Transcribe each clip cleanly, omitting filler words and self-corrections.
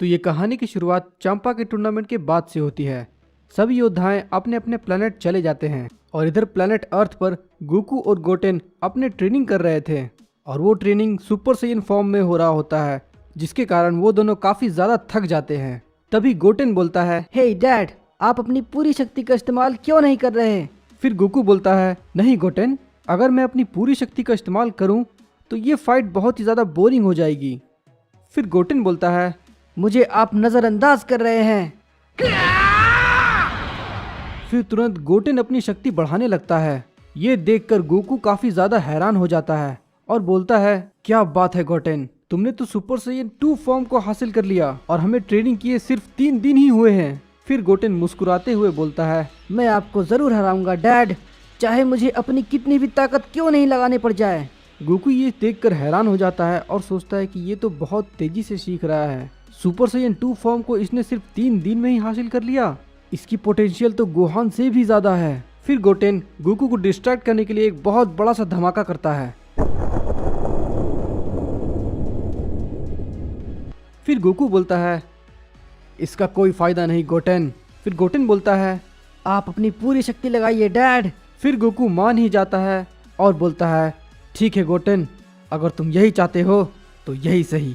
तो ये कहानी की शुरुआत चंपा के टूर्नामेंट के बाद से होती है। सभी योद्धाएं अपने अपने प्लेनेट चले जाते हैं और इधर प्लेनेट अर्थ पर गोकू और गोटेन अपने ट्रेनिंग कर रहे थे और वो ट्रेनिंग सुपर सैयन फॉर्म में हो रहा होता है, जिसके कारण वो दोनों काफी ज्यादा थक जाते हैं। तभी गोटेन बोलता है, हे डैड, आप अपनी पूरी शक्ति का इस्तेमाल क्यों नहीं कर रहे? फिर गोकू बोलता है, नहीं गोटेन, अगर मैं अपनी पूरी शक्ति का इस्तेमाल करूं तो ये फाइट बहुत ही ज्यादा बोरिंग हो जाएगी। फिर गोटेन बोलता है, मुझे आप नजरअंदाज कर रहे हैं। फिर तुरंत गोटेन अपनी शक्ति बढ़ाने लगता है। ये देखकर गोकू काफी ज्यादा हैरान हो जाता है और बोलता है, क्या बात है गोटेन, तुमने तो सुपर सैयन 2 फॉर्म को हासिल कर लिया और हमें ट्रेनिंग किए सिर्फ 3 दिन ही हुए हैं। फिर गोटेन मुस्कुराते हुए बोलता है, मैं आपको जरूर हराऊंगा डैड, चाहे मुझे अपनी कितनी भी ताकत क्यों नहीं लगाने पड़ जाए। गोकू ये देखकर हैरान हो जाता है और सोचता है कि ये तो बहुत तेजी से सीख रहा है। सुपर सैयन 2 फॉर्म को इसने सिर्फ 3 दिन में ही हासिल कर लिया। इसकी पोटेंशियल तो गोहान से भी ज्यादा है। फिर गोटेन गोकू को डिस्ट्रैक्ट करने के लिए एक बहुत बड़ा सा धमाका करता है। फिर गोकू बोलता है, इसका कोई फायदा नहीं गोटेन। फिर गोटेन बोलता है, आप अपनी पूरी शक्ति लगाइए डैड। फिर गोकू मान ही जाता है और बोलता है, ठीक है गोटेन, अगर तुम यही चाहते हो तो यही सही।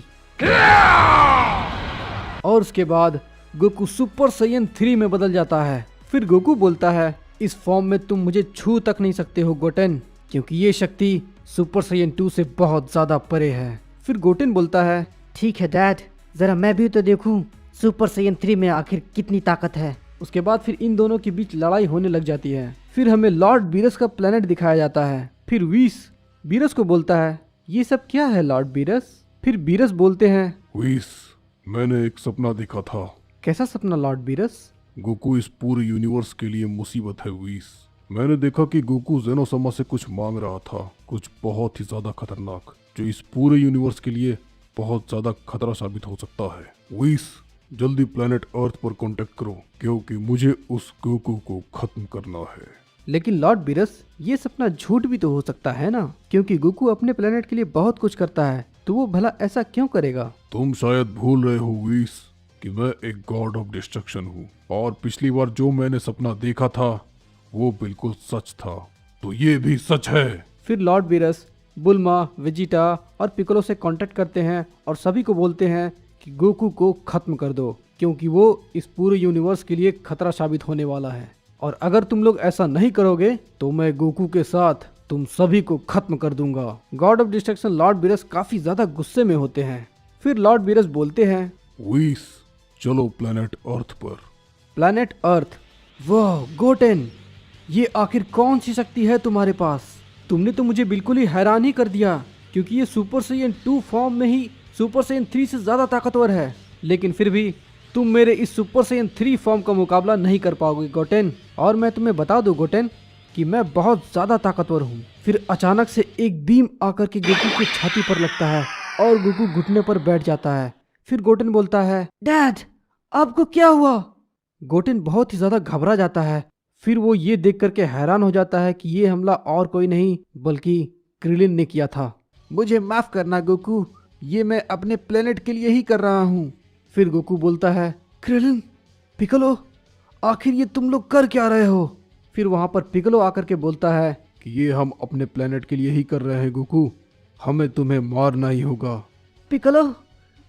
और उसके बाद गोकू सुपर सैयन 3 में बदल जाता है। फिर गोकू बोलता है, इस फॉर्म में तुम मुझे छू तक नहीं सकते हो गोटेन, क्योंकि ये शक्ति सुपर सैयन 2 से बहुत ज्यादा परे है। फिर गोटेन बोलता है, ठीक है डैड, जरा मैं भी तो देखूं सुपर सैयन 3 में आखिर कितनी ताकत है। उसके बाद फिर इन दोनों के बीच लड़ाई होने लग जाती है। फिर हमें लॉर्ड बीरस का प्लेनेट दिखाया जाता है। फिर वीस बीरस को बोलता है, ये सब क्या है लॉर्ड बीरस? फिर बीरस बोलते हैं, वीस, मैंने एक सपना देखा था। कैसा सपना लॉर्ड बीरस? गोकू इस पूरे यूनिवर्स के लिए मुसीबत है वीस। मैंने देखा कि गोकू जेनोसमा से कुछ मांग रहा था, कुछ बहुत ही ज्यादा खतरनाक, जो इस पूरे यूनिवर्स के लिए बहुत ज्यादा खतरा साबित हो सकता है। वीस, जल्दी प्लेनेट अर्थ पर कांटेक्ट करो, क्योंकि मुझे उस गोकू को खत्म करना है। लेकिन लॉर्ड बीरस, ये सपना झूठ भी तो हो सकता है ना, क्योंकि गोकू अपने प्लेनेट के लिए बहुत कुछ करता है, तो वो भला ऐसा क्यों करेगा? तुम शायद भूल रहे हो वीस कि मैं एक गॉड ऑफ डिस्ट्रक्शन हूँ, और पिछली बार जो मैंने सपना देखा था वो बिल्कुल सच था, तो ये भी सच है। फिर लॉर्ड बीरस बुल्मा, वेजिटा और पिकोलो से कांटेक्ट करते हैं और सभी को बोलते हैं कि गोकू को खत्म कर दो, क्योंकि वो इस पूरे यूनिवर्स के लिए खतरा साबित होने वाला है, और अगर तुम लोग ऐसा नहीं करोगे तो मैं गोकू के साथ तुम सभी को खत्म कर दूंगा। God of destruction Lord Beerus काफी ज्यादा गुस्से में होते हैं। फिर लॉर्ड बीरस बोलते हैं, वीस, चलो प्लेनेट अर्थ पर। Planet earth? वाह गोटेन, ये आखिर कौन सी शक्ति है तुम्हारे पास? तुमने तो मुझे बिल्कुल ही हैरान ही कर दिया, क्योंकि ये सुपर सैयन 2 फॉर्म में ही सुपर सैयन 3 से ज्यादा ताकतवर है, लेकिन फिर भी तुम मेरे इस सुपर सैयन 3 फॉर्म का मुकाबला नहीं कर पाओगे गोटेन। और मैं तुम्हें बता दूं गोटेन कि मैं बहुत ज्यादा ताकतवर हूँ। फिर अचानक से एक बीम आकर के गोकू की छाती पर लगता है और गोकू घुटने पर बैठ जाता है। फिर गोटेन बोलता है, डैड, आपको क्या हुआ? गोटेन बहुत ही ज्यादा घबरा जाता है। फिर वो ये देख करके हैरान हो जाता है कि ये हमला और कोई नहीं बल्कि क्रिलिन ने किया था। मुझे माफ करना गोकू, ये मैं अपने प्लेनेट के लिए ही कर रहा हूँ। फिर गोकू बोलता है, क्रिलिन, पिकोलो, आखिर ये तुम लोग कर क्या रहे हो? फिर वहाँ पर पिकोलो आकर के बोलता है कि ये हम अपने प्लेनेट के लिए ही कर रहे हैं गोकू, हमें तुम्हें मारना ही होगा। पिकोलो,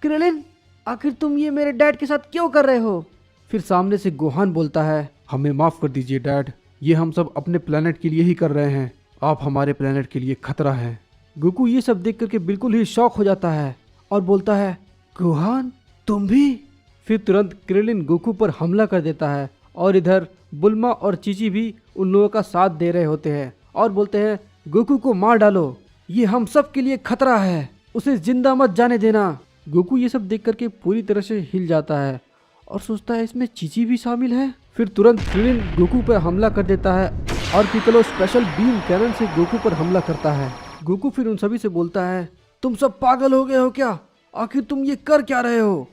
क्रिलिन, आखिर तुम ये मेरे डैड के साथ क्यों कर रहे हो? फिर सामने से गोहान बोलता है, हमें माफ कर दीजिए डैड, ये हम सब अपने प्लेनेट के लिए ही कर रहे हैं, आप हमारे प्लेनेट के लिए खतरा है। गोकू ये सब देख करके बिल्कुल ही शॉक हो जाता है और बोलता है, गोहान, तुम भी? फिर तुरंत क्रिलिन गोकू पर हमला कर देता है और इधर बुल्मा और चीची भी उन लोगों का साथ दे रहे होते हैं और बोलते हैं, गोकू को मार डालो, ये हम सब के लिए खतरा है, उसे जिंदा मत जाने देना। गोकू ये सब देख करके पूरी तरह से हिल जाता है और सोचता है इसमें चीची भी शामिल है। फिर तुरंत क्रिलिन गोकू पर हमला कर देता है और पिकोलो स्पेशल बीम कैनन से गोकू पर हमला करता है। गोकू फिर उन सभी से बोलता है, तुम सब पागल हो गए हो क्या? आखिर तुम ये कर क्या रहे हो?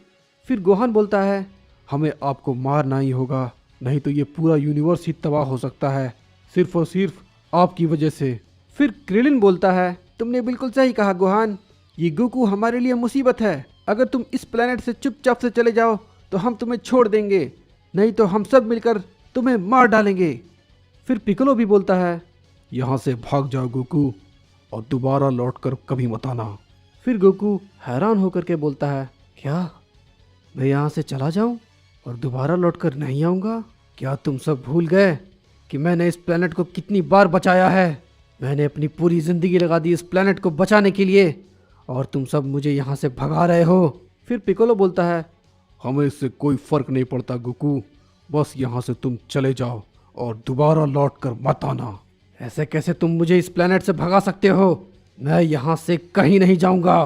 फिर गोहान बोलता है, हमें आपको मारना ही होगा, नहीं तो ये पूरा यूनिवर्स ही तबाह हो सकता है, सिर्फ और सिर्फ आपकी वजह से। फिर क्रिलिन बोलता है, तुमने बिल्कुल सही कहा गोहान, ये गोकू हमारे लिए मुसीबत है, अगर तुम इस प्लेनेट से चुपचाप से चले जाओ तो हम तुम्हें छोड़ देंगे, नहीं तो हम सब मिलकर तुम्हें मार डालेंगे। फिर पिकोलो भी बोलता है, यहाँ से भाग जाओ गोकू, और दोबारा लौटकर कभी मत आना। फिर गोकू हैरान होकर के बोलता है, क्या मैं यहाँ से चला जाऊँ और दोबारा लौटकर नहीं आऊँगा? क्या तुम सब भूल गए कि मैंने इस प्लेनेट को कितनी बार बचाया है? मैंने अपनी पूरी ज़िंदगी लगा दी इस प्लेनेट को बचाने के लिए, और तुम सब मुझे यहाँ से भगा रहे हो। फिर पिकोलो बोलता है, हमें इससे कोई फर्क नहीं पड़ता गोकू, बस यहाँ से तुम चले जाओ और दोबारा लौट कर मत आना। ऐसे कैसे तुम मुझे इस प्लेनेट से भगा सकते हो? मैं यहाँ से कहीं नहीं जाऊँगा।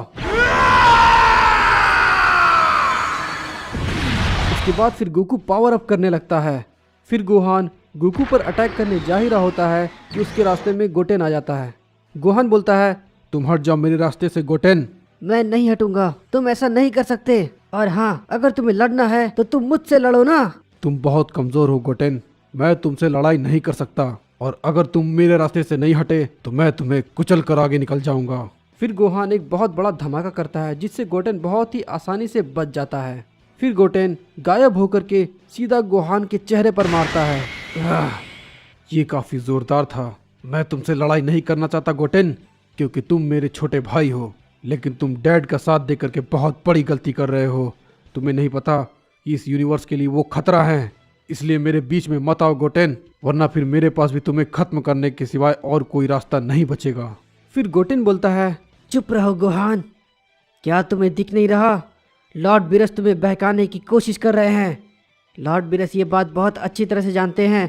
उसके बाद फिर गोकू पावर अप करने लगता है। फिर गोहान गोकू पर अटैक करने जा ही रहा होता है कि उसके रास्ते में गोटेन आ जाता है। गोहान बोलता है, तुम हट जाओ मेरे रास्ते से गोटेन। मैं नहीं हटूंगा, तुम ऐसा नहीं कर सकते। और हाँ, अगर तुम्हें लड़ना है तो तुम मुझसे लड़ो ना। तुम बहुत कमजोर हो गोटेन, मैं तुमसे लड़ाई नहीं कर सकता, और अगर तुम मेरे रास्ते से नहीं हटे तो मैं तुम्हें कुचल कर आगे निकल जाऊंगा। फिर गोहान एक बहुत बड़ा धमाका करता है जिससे गोटेन बहुत ही आसानी से बच जाता है। फिर गोटेन गायब होकर के सीधा गोहान के चेहरे पर मारता है। ये काफी जोरदार था। मैं तुमसे लड़ाई नहीं करना चाहता गोटेन, क्योंकि तुम मेरे छोटे भाई हो, लेकिन तुम डैड का साथ दे करके बहुत बड़ी गलती कर रहे हो। तुम्हें नहीं पता कि इस यूनिवर्स के लिए वो खतरा है, इसलिए मेरे बीच में मत आओ गोटेन, वरना फिर मेरे पास भी तुम्हें खत्म करने के सिवाय और कोई रास्ता नहीं बचेगा। फिर गोटेन बोलता है, चुप रहो गोहान, क्या तुम्हें दिख नहीं रहा? लॉर्ड बिरस तुम्हें बहकाने की कोशिश कर रहे हैं। लॉर्ड बिरस ये बात बहुत अच्छी तरह से जानते हैं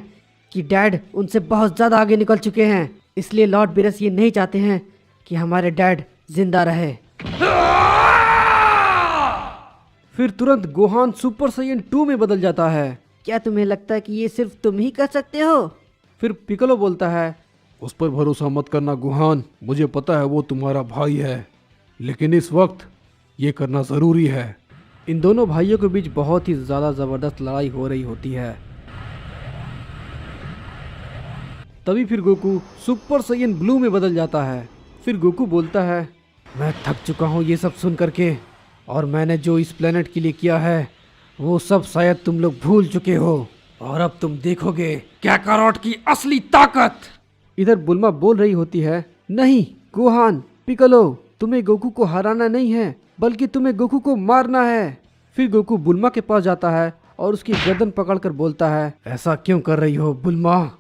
कि डैड उनसे बहुत ज़्यादा आगे निकल चुके हैं, इसलिए लॉर्ड बिरस ये नहीं चाहते हैं कि हमारे डैड जिंदा रहे। फिर तुरंत गोहान सुपर साइयन 2 में बदल जाता है। क्या तुम्हें लगता है कि ये सिर्फ तुम ही कर सकते हो? फिर पिकोलो बोलता है, उस पर भरोसा मत करना गुहान, मुझे पता है वो तुम्हारा भाई है, लेकिन इस वक्त ये करना ज़रूरी है। इन दोनों भाइयों के बीच बहुत ही ज़्यादा ज़बरदस्त लड़ाई हो रही होती है। तभी फिर गोकू सुपर साइयन ब्लू में बदल जाता है। फिर गोकू बोलता है, मैं थक चुका हूँ ये सब सुन करके, और मैंने जो इस प्लेनेट के लिए किया है वो सब शायद तुम लोग भूल चुके हो, और अब तुम देखोगे कैकारोट की असली ताकत। इधर बुल्मा बोल रही होती है, नहीं गोहान, पिकोलो, तुम्हें गोकू को हराना नहीं है, बल्कि तुम्हें गोकू को मारना है। फिर गोकू बुल्मा के पास जाता है और उसकी गर्दन पकड़कर बोलता है, ऐसा क्यों कर रही हो बुल्मा?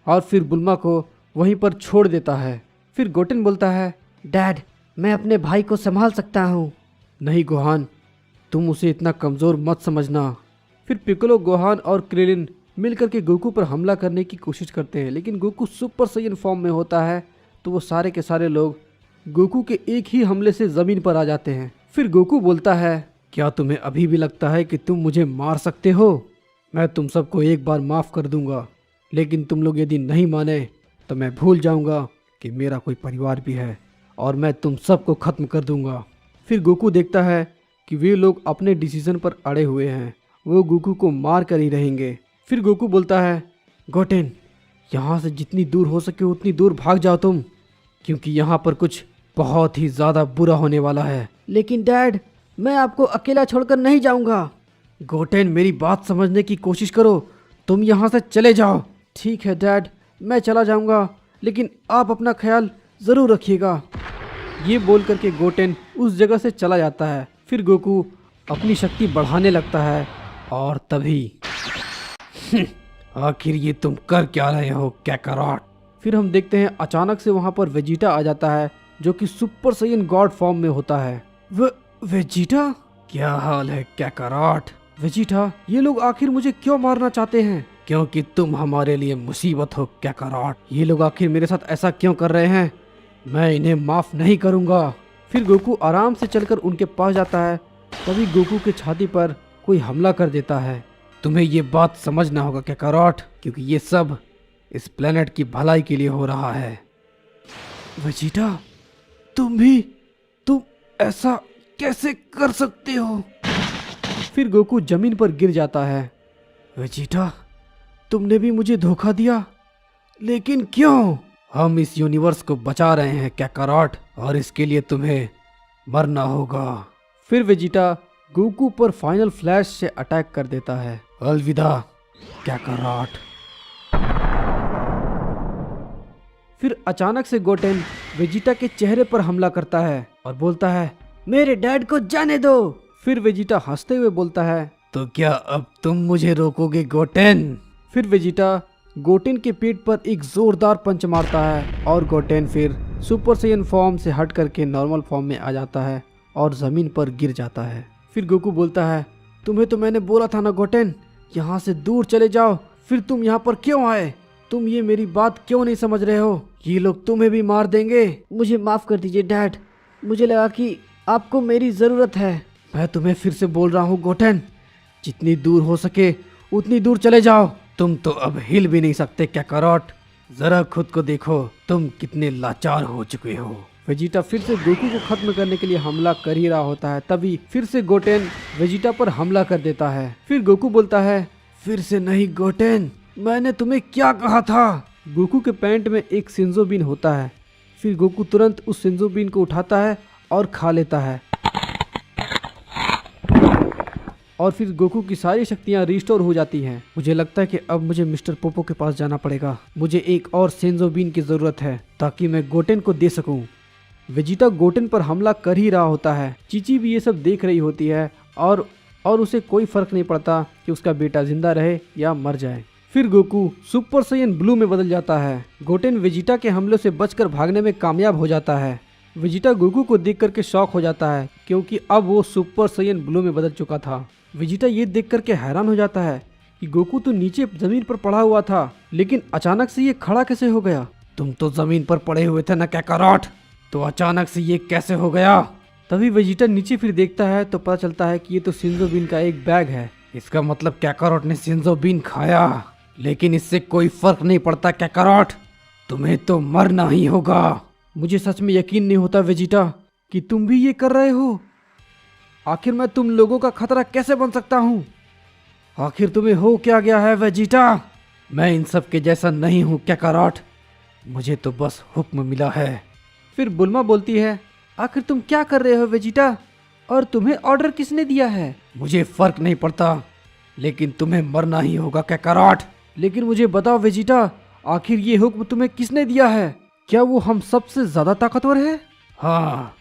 और फिर बुल्मा को वहीं पर छोड़ देता है। फिर गोटेन बोलता है, डैड, मैं अपने भाई को संभाल सकता हूँ। नहीं गोहान, तुम उसे इतना कमज़ोर मत समझना। फिर पिकोलो, गोहान और क्रेलिन मिलकर के गोकू पर हमला करने की कोशिश करते हैं, लेकिन गोकू सुपर साइयन फॉर्म में होता है तो वो सारे के सारे लोग गोकू के एक ही हमले से ज़मीन पर आ जाते हैं। फिर गोकू बोलता है, क्या तुम्हें अभी भी लगता है कि तुम मुझे मार सकते हो? मैं तुम सबको एक बार माफ़ कर दूंगा, लेकिन तुम लोग यदि नहीं माने तो मैं भूल जाऊंगा कि मेरा कोई परिवार भी है, और मैं तुम सबको ख़त्म कर दूंगा। फिर गोकू देखता है कि वे लोग अपने डिसीजन पर अड़े हुए हैं, वो गोकू को मार कर ही रहेंगे। फिर गोकू बोलता है, गोटेन, यहाँ से जितनी दूर हो सके उतनी दूर भाग जाओ तुम, क्योंकि यहाँ पर कुछ बहुत ही ज़्यादा बुरा होने वाला है। लेकिन डैड, मैं आपको अकेला छोड़कर नहीं जाऊंगा। गोटेन, मेरी बात समझने की कोशिश करो, तुम यहाँ से चले जाओ। ठीक है डैड, मैं चला जाऊँगा, लेकिन आप अपना ख्याल ज़रूर रखिएगा। ये बोल करके गोटेन उस जगह से चला जाता है। फिर गोकू अपनी शक्ति बढ़ाने लगता है, और तभी आखिर ये तुम कर क्या रहे हो कैकारोट? फिर हम देखते हैं अचानक से वहाँ पर वेजिटा आ जाता है, जो कि सुपर साइयन गॉड फॉर्म में होता है। वेजिटा, क्या हाल है कैकारोट? वेजिटा, ये लोग आखिर मुझे क्यों मारना चाहते हैं? क्योंकि तुम हमारे लिए मुसीबत हो कैकारोट। ये लोग आखिर मेरे साथ ऐसा क्यों कर रहे हैं? मैं इन्हें माफ़ नहीं करूँगा। फिर गोकू आराम से चलकर उनके पास जाता है, तभी गोकू के छाती पर कोई हमला कर देता है। तुम्हें ये बात समझना होगा कैकारोट, क्योंकि ये सब इस प्लेनेट की भलाई के लिए हो रहा है। वेजिटा, तुम ऐसा कैसे कर सकते हो? फिर गोकू जमीन पर गिर जाता है। वेजिटा, तुमने भी मुझे धोखा दिया, लेकिन क्यों? हम इस यूनिवर्स को बचा रहे हैं कैकारोट, और इसके लिए तुम्हें मरना होगा। फिर वेजिटा गोकू पर फाइनल फ्लैश से अटैक कर देता है। अलविदा काकारोट। फिर अचानक से गोटेन वेजिटा के चेहरे पर हमला करता है और बोलता है, मेरे डैड को जाने दो। फिर वेजिटा हंसते हुए बोलता है, तो क्या अब तुम मुझे रोकोगे गोटेन? फिर वेजिटा गोटेन के पेट पर एक जोरदार पंच मारता है और गोटेन फिर सुपर सैयन फॉर्म से हट करके नॉर्मल फॉर्म में आ जाता है और जमीन पर गिर जाता है। फिर गोकू बोलता है, तुम्हें तो मैंने बोला था ना गोटेन, यहाँ से दूर चले जाओ, फिर तुम यहाँ पर क्यों आए? तुम ये मेरी बात क्यों नहीं समझ रहे हो? ये लोग तुम्हें भी मार देंगे। मुझे माफ कर दीजिए डैड, मुझे लगा कि आपको मेरी जरूरत है। मैं तुम्हें फिर से बोल रहा हूँ गोटेन, जितनी दूर हो सके उतनी दूर चले जाओ। तुम तो अब हिल भी नहीं सकते काकारोट। जरा खुद को देखो, तुम कितने लाचार हो चुके हो। वेजिटा फिर से गोकू को खत्म करने के लिए हमला कर ही रहा होता है, तभी फिर से गोटेन वेजिटा पर हमला कर देता है। फिर गोकू बोलता है, फिर से नहीं गोटेन, मैंने तुम्हें क्या कहा था? गोकू के पैंट में एक शिंजो बीन होता है। फिर गोकू तुरंत उस शिंजो बीन को उठाता है और खा लेता है और फिर गोकू की सारी शक्तियां रिस्टोर हो जाती हैं। मुझे लगता है कि अब मुझे मिस्टर पोपो के पास जाना पड़ेगा। मुझे एक और शिंजो बीन की ज़रूरत है ताकि मैं गोटेन को दे सकूं। वेजिटा गोटेन पर हमला कर ही रहा होता है। चीची भी ये सब देख रही होती है और उसे कोई फर्क नहीं पड़ता कि उसका बेटा जिंदा रहे या मर जाए। फिर गोकू सुपर सैयन ब्लू में बदल जाता है। गोटेन वेजिटा के हमले से बचकर भागने में कामयाब हो जाता है। वेजिटा गोकू को देख करके शॉक हो जाता है क्योंकि अब वो सुपर सैयन ब्लू में बदल चुका था। वेजिटा ये देख करके हैरान हो जाता है कि गोकू तो नीचे जमीन पर पड़ा हुआ था, लेकिन अचानक से ये खड़ा कैसे हो गया? तुम तो जमीन पर पड़े हुए थे ना काकारोट, तो अचानक से ये कैसे हो गया? तभी वेजिटा नीचे फिर देखता है तो पता चलता है कि ये तो शिंजो बीन का एक बैग है। इसका मतलब काकारोट ने शिंजो बीन खाया, लेकिन इससे कोई फर्क नहीं पड़ता काकारोट, तुम्हें तो मरना ही होगा। मुझे सच में यकीन नहीं होता वेजिटा कि तुम भी ये कर रहे हो। आखिर मैं तुम लोगों का खतरा कैसे बन सकता हूँ? आखिर तुम्हें हो क्या गया है वेजिटा? मैं इन सब के जैसा नहीं हूँ काकारोट, मुझे तो बस हुक्म मिला है। फिर बुल्मा बोलती है, आखिर तुम क्या कर रहे हो वेजिटा, और तुम्हें ऑर्डर किसने दिया है? मुझे फर्क नहीं पड़ता, लेकिन तुम्हें मरना ही होगा काकारोट। लेकिन मुझे बताओ वेजिटा, आखिर ये हुक्म तुम्हें किसने दिया है? क्या वो हम सबसे ज्यादा ताकतवर है? हाँ,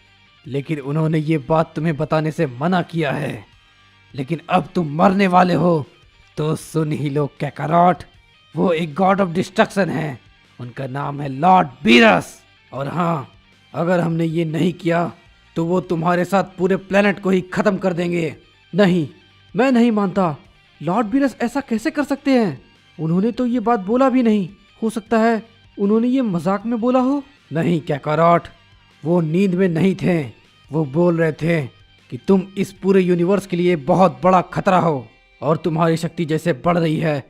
लेकिन उन्होंने ये बात तुम्हें बताने से मना किया है। लेकिन अब तुम मरने वाले हो, तो सुन ही लो काकारोट, वो एक गॉड ऑफ डिस्ट्रक्शन है, उनका नाम है लॉर्ड बीरस। और हाँ, अगर हमने ये नहीं किया तो वो तुम्हारे साथ पूरे प्लेनेट को ही खत्म कर देंगे। नहीं, मैं नहीं मानता। लॉर्ड बीरस ऐसा कैसे कर सकते हैं? उन्होंने तो ये बात बोला भी नहीं। हो सकता है उन्होंने ये मजाक में बोला हो। नहीं काकारोट, वो नींद में नहीं थे, वो बोल रहे थे कि तुम इस पूरे यूनिवर्स के लिए बहुत बड़ा खतरा हो और तुम्हारी शक्ति जैसे बढ़ रही है,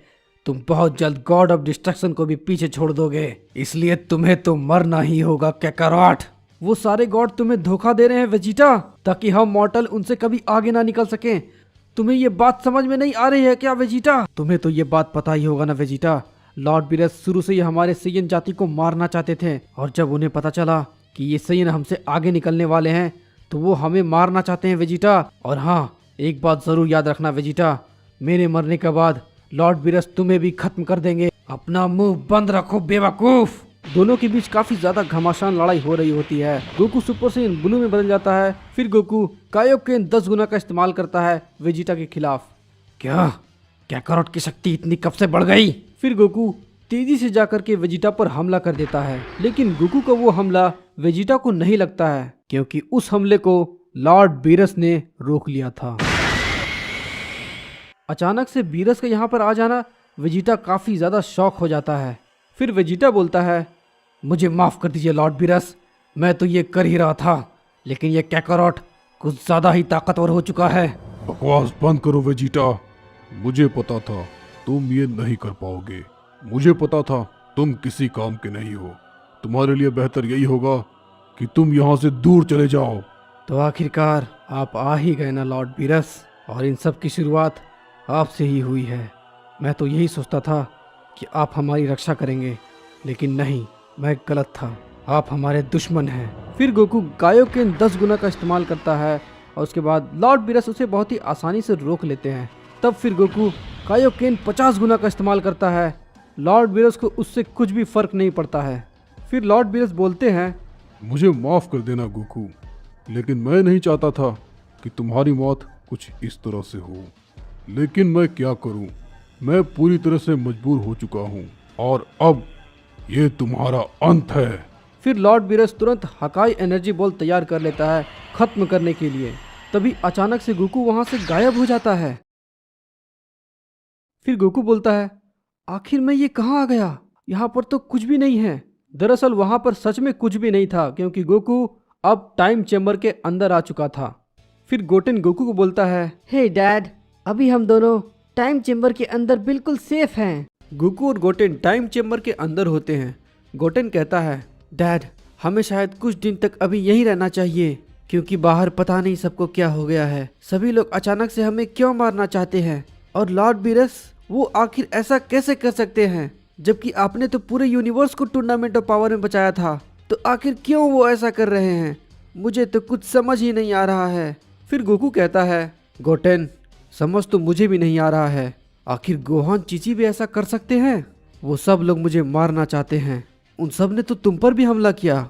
तुम बहुत जल्द गॉड ऑफ डिस्ट्रक्शन को भी पीछे छोड़ दोगे, इसलिए तुम्हें तो मरना ही होगा काकारोट। वो सारे गॉड तुम्हें धोखा दे रहे हैं वेजिटा, ताकि हम मॉर्टल उनसे कभी आगे ना निकल सकें। तुम्हें ये बात समझ में नहीं आ रही है क्या वेजिटा? तुम्हें तो ये बात पता ही होगा ना वेजिटा, लॉर्ड बीरस शुरू से ही हमारे सैयन जाति को मारना चाहते थे, और जब उन्हें पता चला कि ये सैयन हमसे आगे निकलने वाले हैं तो वो हमें मारना चाहते हैं वेजिटा। और हाँ, एक बात जरूर याद रखना वेजिटा, मेरे मरने के बाद लॉर्ड बीरस तुम्हें भी खत्म कर देंगे। अपना मुंह बंद रखो बेवकूफ। दोनों के बीच काफी ज्यादा घमासान लड़ाई हो रही होती है। गोकू सुपर सैयन ब्लू में बदल जाता है। फिर गोकू कायोकेन 10 गुना का इस्तेमाल करता है वेजिटा के खिलाफ। क्या काकारोट की शक्ति इतनी कब से बढ़ गई? फिर गोकू तेजी से जाकर के वेजिटा पर हमला कर देता है, लेकिन गोकू का वो हमला वेजिटा को नहीं लगता है क्योंकि उस हमले को लॉर्ड बीरस ने रोक लिया था। अचानक से बीरस का यहाँ पर आ जाना वेजिटा काफी ज्यादा शॉक हो जाता है। फिर वेजिटा बोलता है, मुझे माफ कर दीजिए लॉर्ड बीरस, मैं तो ये कर ही रहा था, लेकिन ये काकारोट कुछ ज्यादा ही ताकतवर हो चुका है। बकवास बंद करो वेजिटा, मुझे पता था तुम ये नहीं कर पाओगे। मुझे पता था तुम किसी काम के नहीं हो। तुम्हारे लिए बेहतर यही होगा कि तुम यहाँ से दूर चले जाओ। तो आखिरकार आप आ ही गए ना लॉर्ड बीरस, और इन सब की शुरुआत आपसे ही हुई है। मैं तो यही सोचता था कि आप हमारी रक्षा करेंगे, लेकिन नहीं, मैं गलत था, आप हमारे दुश्मन हैं। फिर गोकू कायोकेन 10 गुना का इस्तेमाल करता है और उसके बाद लॉर्ड बीरस उसे बहुत ही आसानी से रोक लेते हैं। तब फिर गोकू कायोकेन 50 गुना का इस्तेमाल करता है। लॉर्ड बीरस को उससे कुछ भी फर्क नहीं पड़ता है। फिर लॉर्ड बीरस बोलते हैं, मुझे माफ कर देना गोकू, लेकिन मैं नहीं चाहता था कि तुम्हारी मौत कुछ इस तरह से हो। लेकिन मैं क्या करूं, मैं पूरी तरह से मजबूर हो चुका हूं और अब ये तुम्हारा अंत है। फिर लॉर्ड बीरस तुरंत हकाई एनर्जी बॉल तैयार कर लेता है खत्म करने के लिए। तभी अचानक से गोकू वहां से गायब हो जाता है। फिर गोकू बोलता है, आखिर मैं ये कहाँ आ गया? यहाँ पर तो कुछ भी नहीं है। दरअसल वहां पर सच में कुछ भी नहीं था, क्योंकि गोकू अब टाइम चेम्बर के अंदर आ चुका था। फिर गोटेन गोकू को बोलता है, हे डैड, अभी हम दोनों टाइम चेम्बर के अंदर बिल्कुल सेफ हैं। गोकू और गोटेन टाइम चेम्बर के अंदर होते हैं। गोटेन कहता है, डैड, हमें शायद कुछ दिन तक अभी यहीं रहना चाहिए, क्योंकि बाहर पता नहीं सबको क्या हो गया है। सभी लोग अचानक से हमें क्यों मारना चाहते हैं, और लॉर्ड बीरस वो आखिर ऐसा कैसे कर सकते हैं, जबकि आपने तो पूरे यूनिवर्स को टूर्नामेंट ऑफ पावर में बचाया था। तो आखिर क्यों वो ऐसा कर रहे हैं? मुझे तो कुछ समझ ही नहीं आ रहा है। फिर गोकू कहता है, गोटेन, समझ तो मुझे भी नहीं आ रहा है। आखिर गोहान चीची भी ऐसा कर सकते हैं? वो सब लोग मुझे मारना चाहते हैं। उन सब ने तो तुम पर भी हमला किया,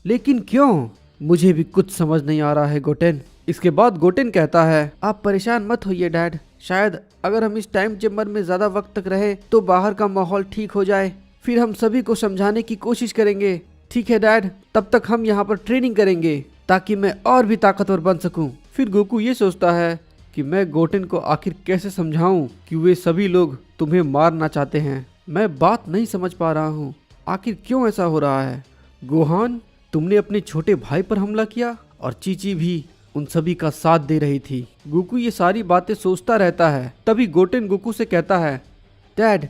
लेकिन क्यों? मुझे भी कुछ समझ नहीं आ रहा है गोटेन। इसके बाद गोटेन कहता है, आप परेशान मत होइए डैड, शायद अगर हम इस टाइम चेम्बर में ज़्यादा वक्त तक रहे तो बाहर का माहौल ठीक हो जाए। फिर हम सभी को समझाने की कोशिश करेंगे। ठीक है डैड, तब तक हम यहाँ पर ट्रेनिंग करेंगे ताकि मैं और भी ताकतवर बन सकूं। फिर गोकू ये सोचता है कि मैं गोटेन को आखिर कैसे समझाऊं कि वे सभी लोग तुम्हें मारना चाहते हैं। मैं बात नहीं समझ पा रहा हूँ, आखिर क्यों ऐसा हो रहा है? गोहान, तुमने अपने छोटे भाई पर हमला किया और चीची भी उन सभी का साथ दे रही थी। गोकू ये सारी बातें सोचता रहता है। तभी गोटेन गोकू से कहता है, डैड,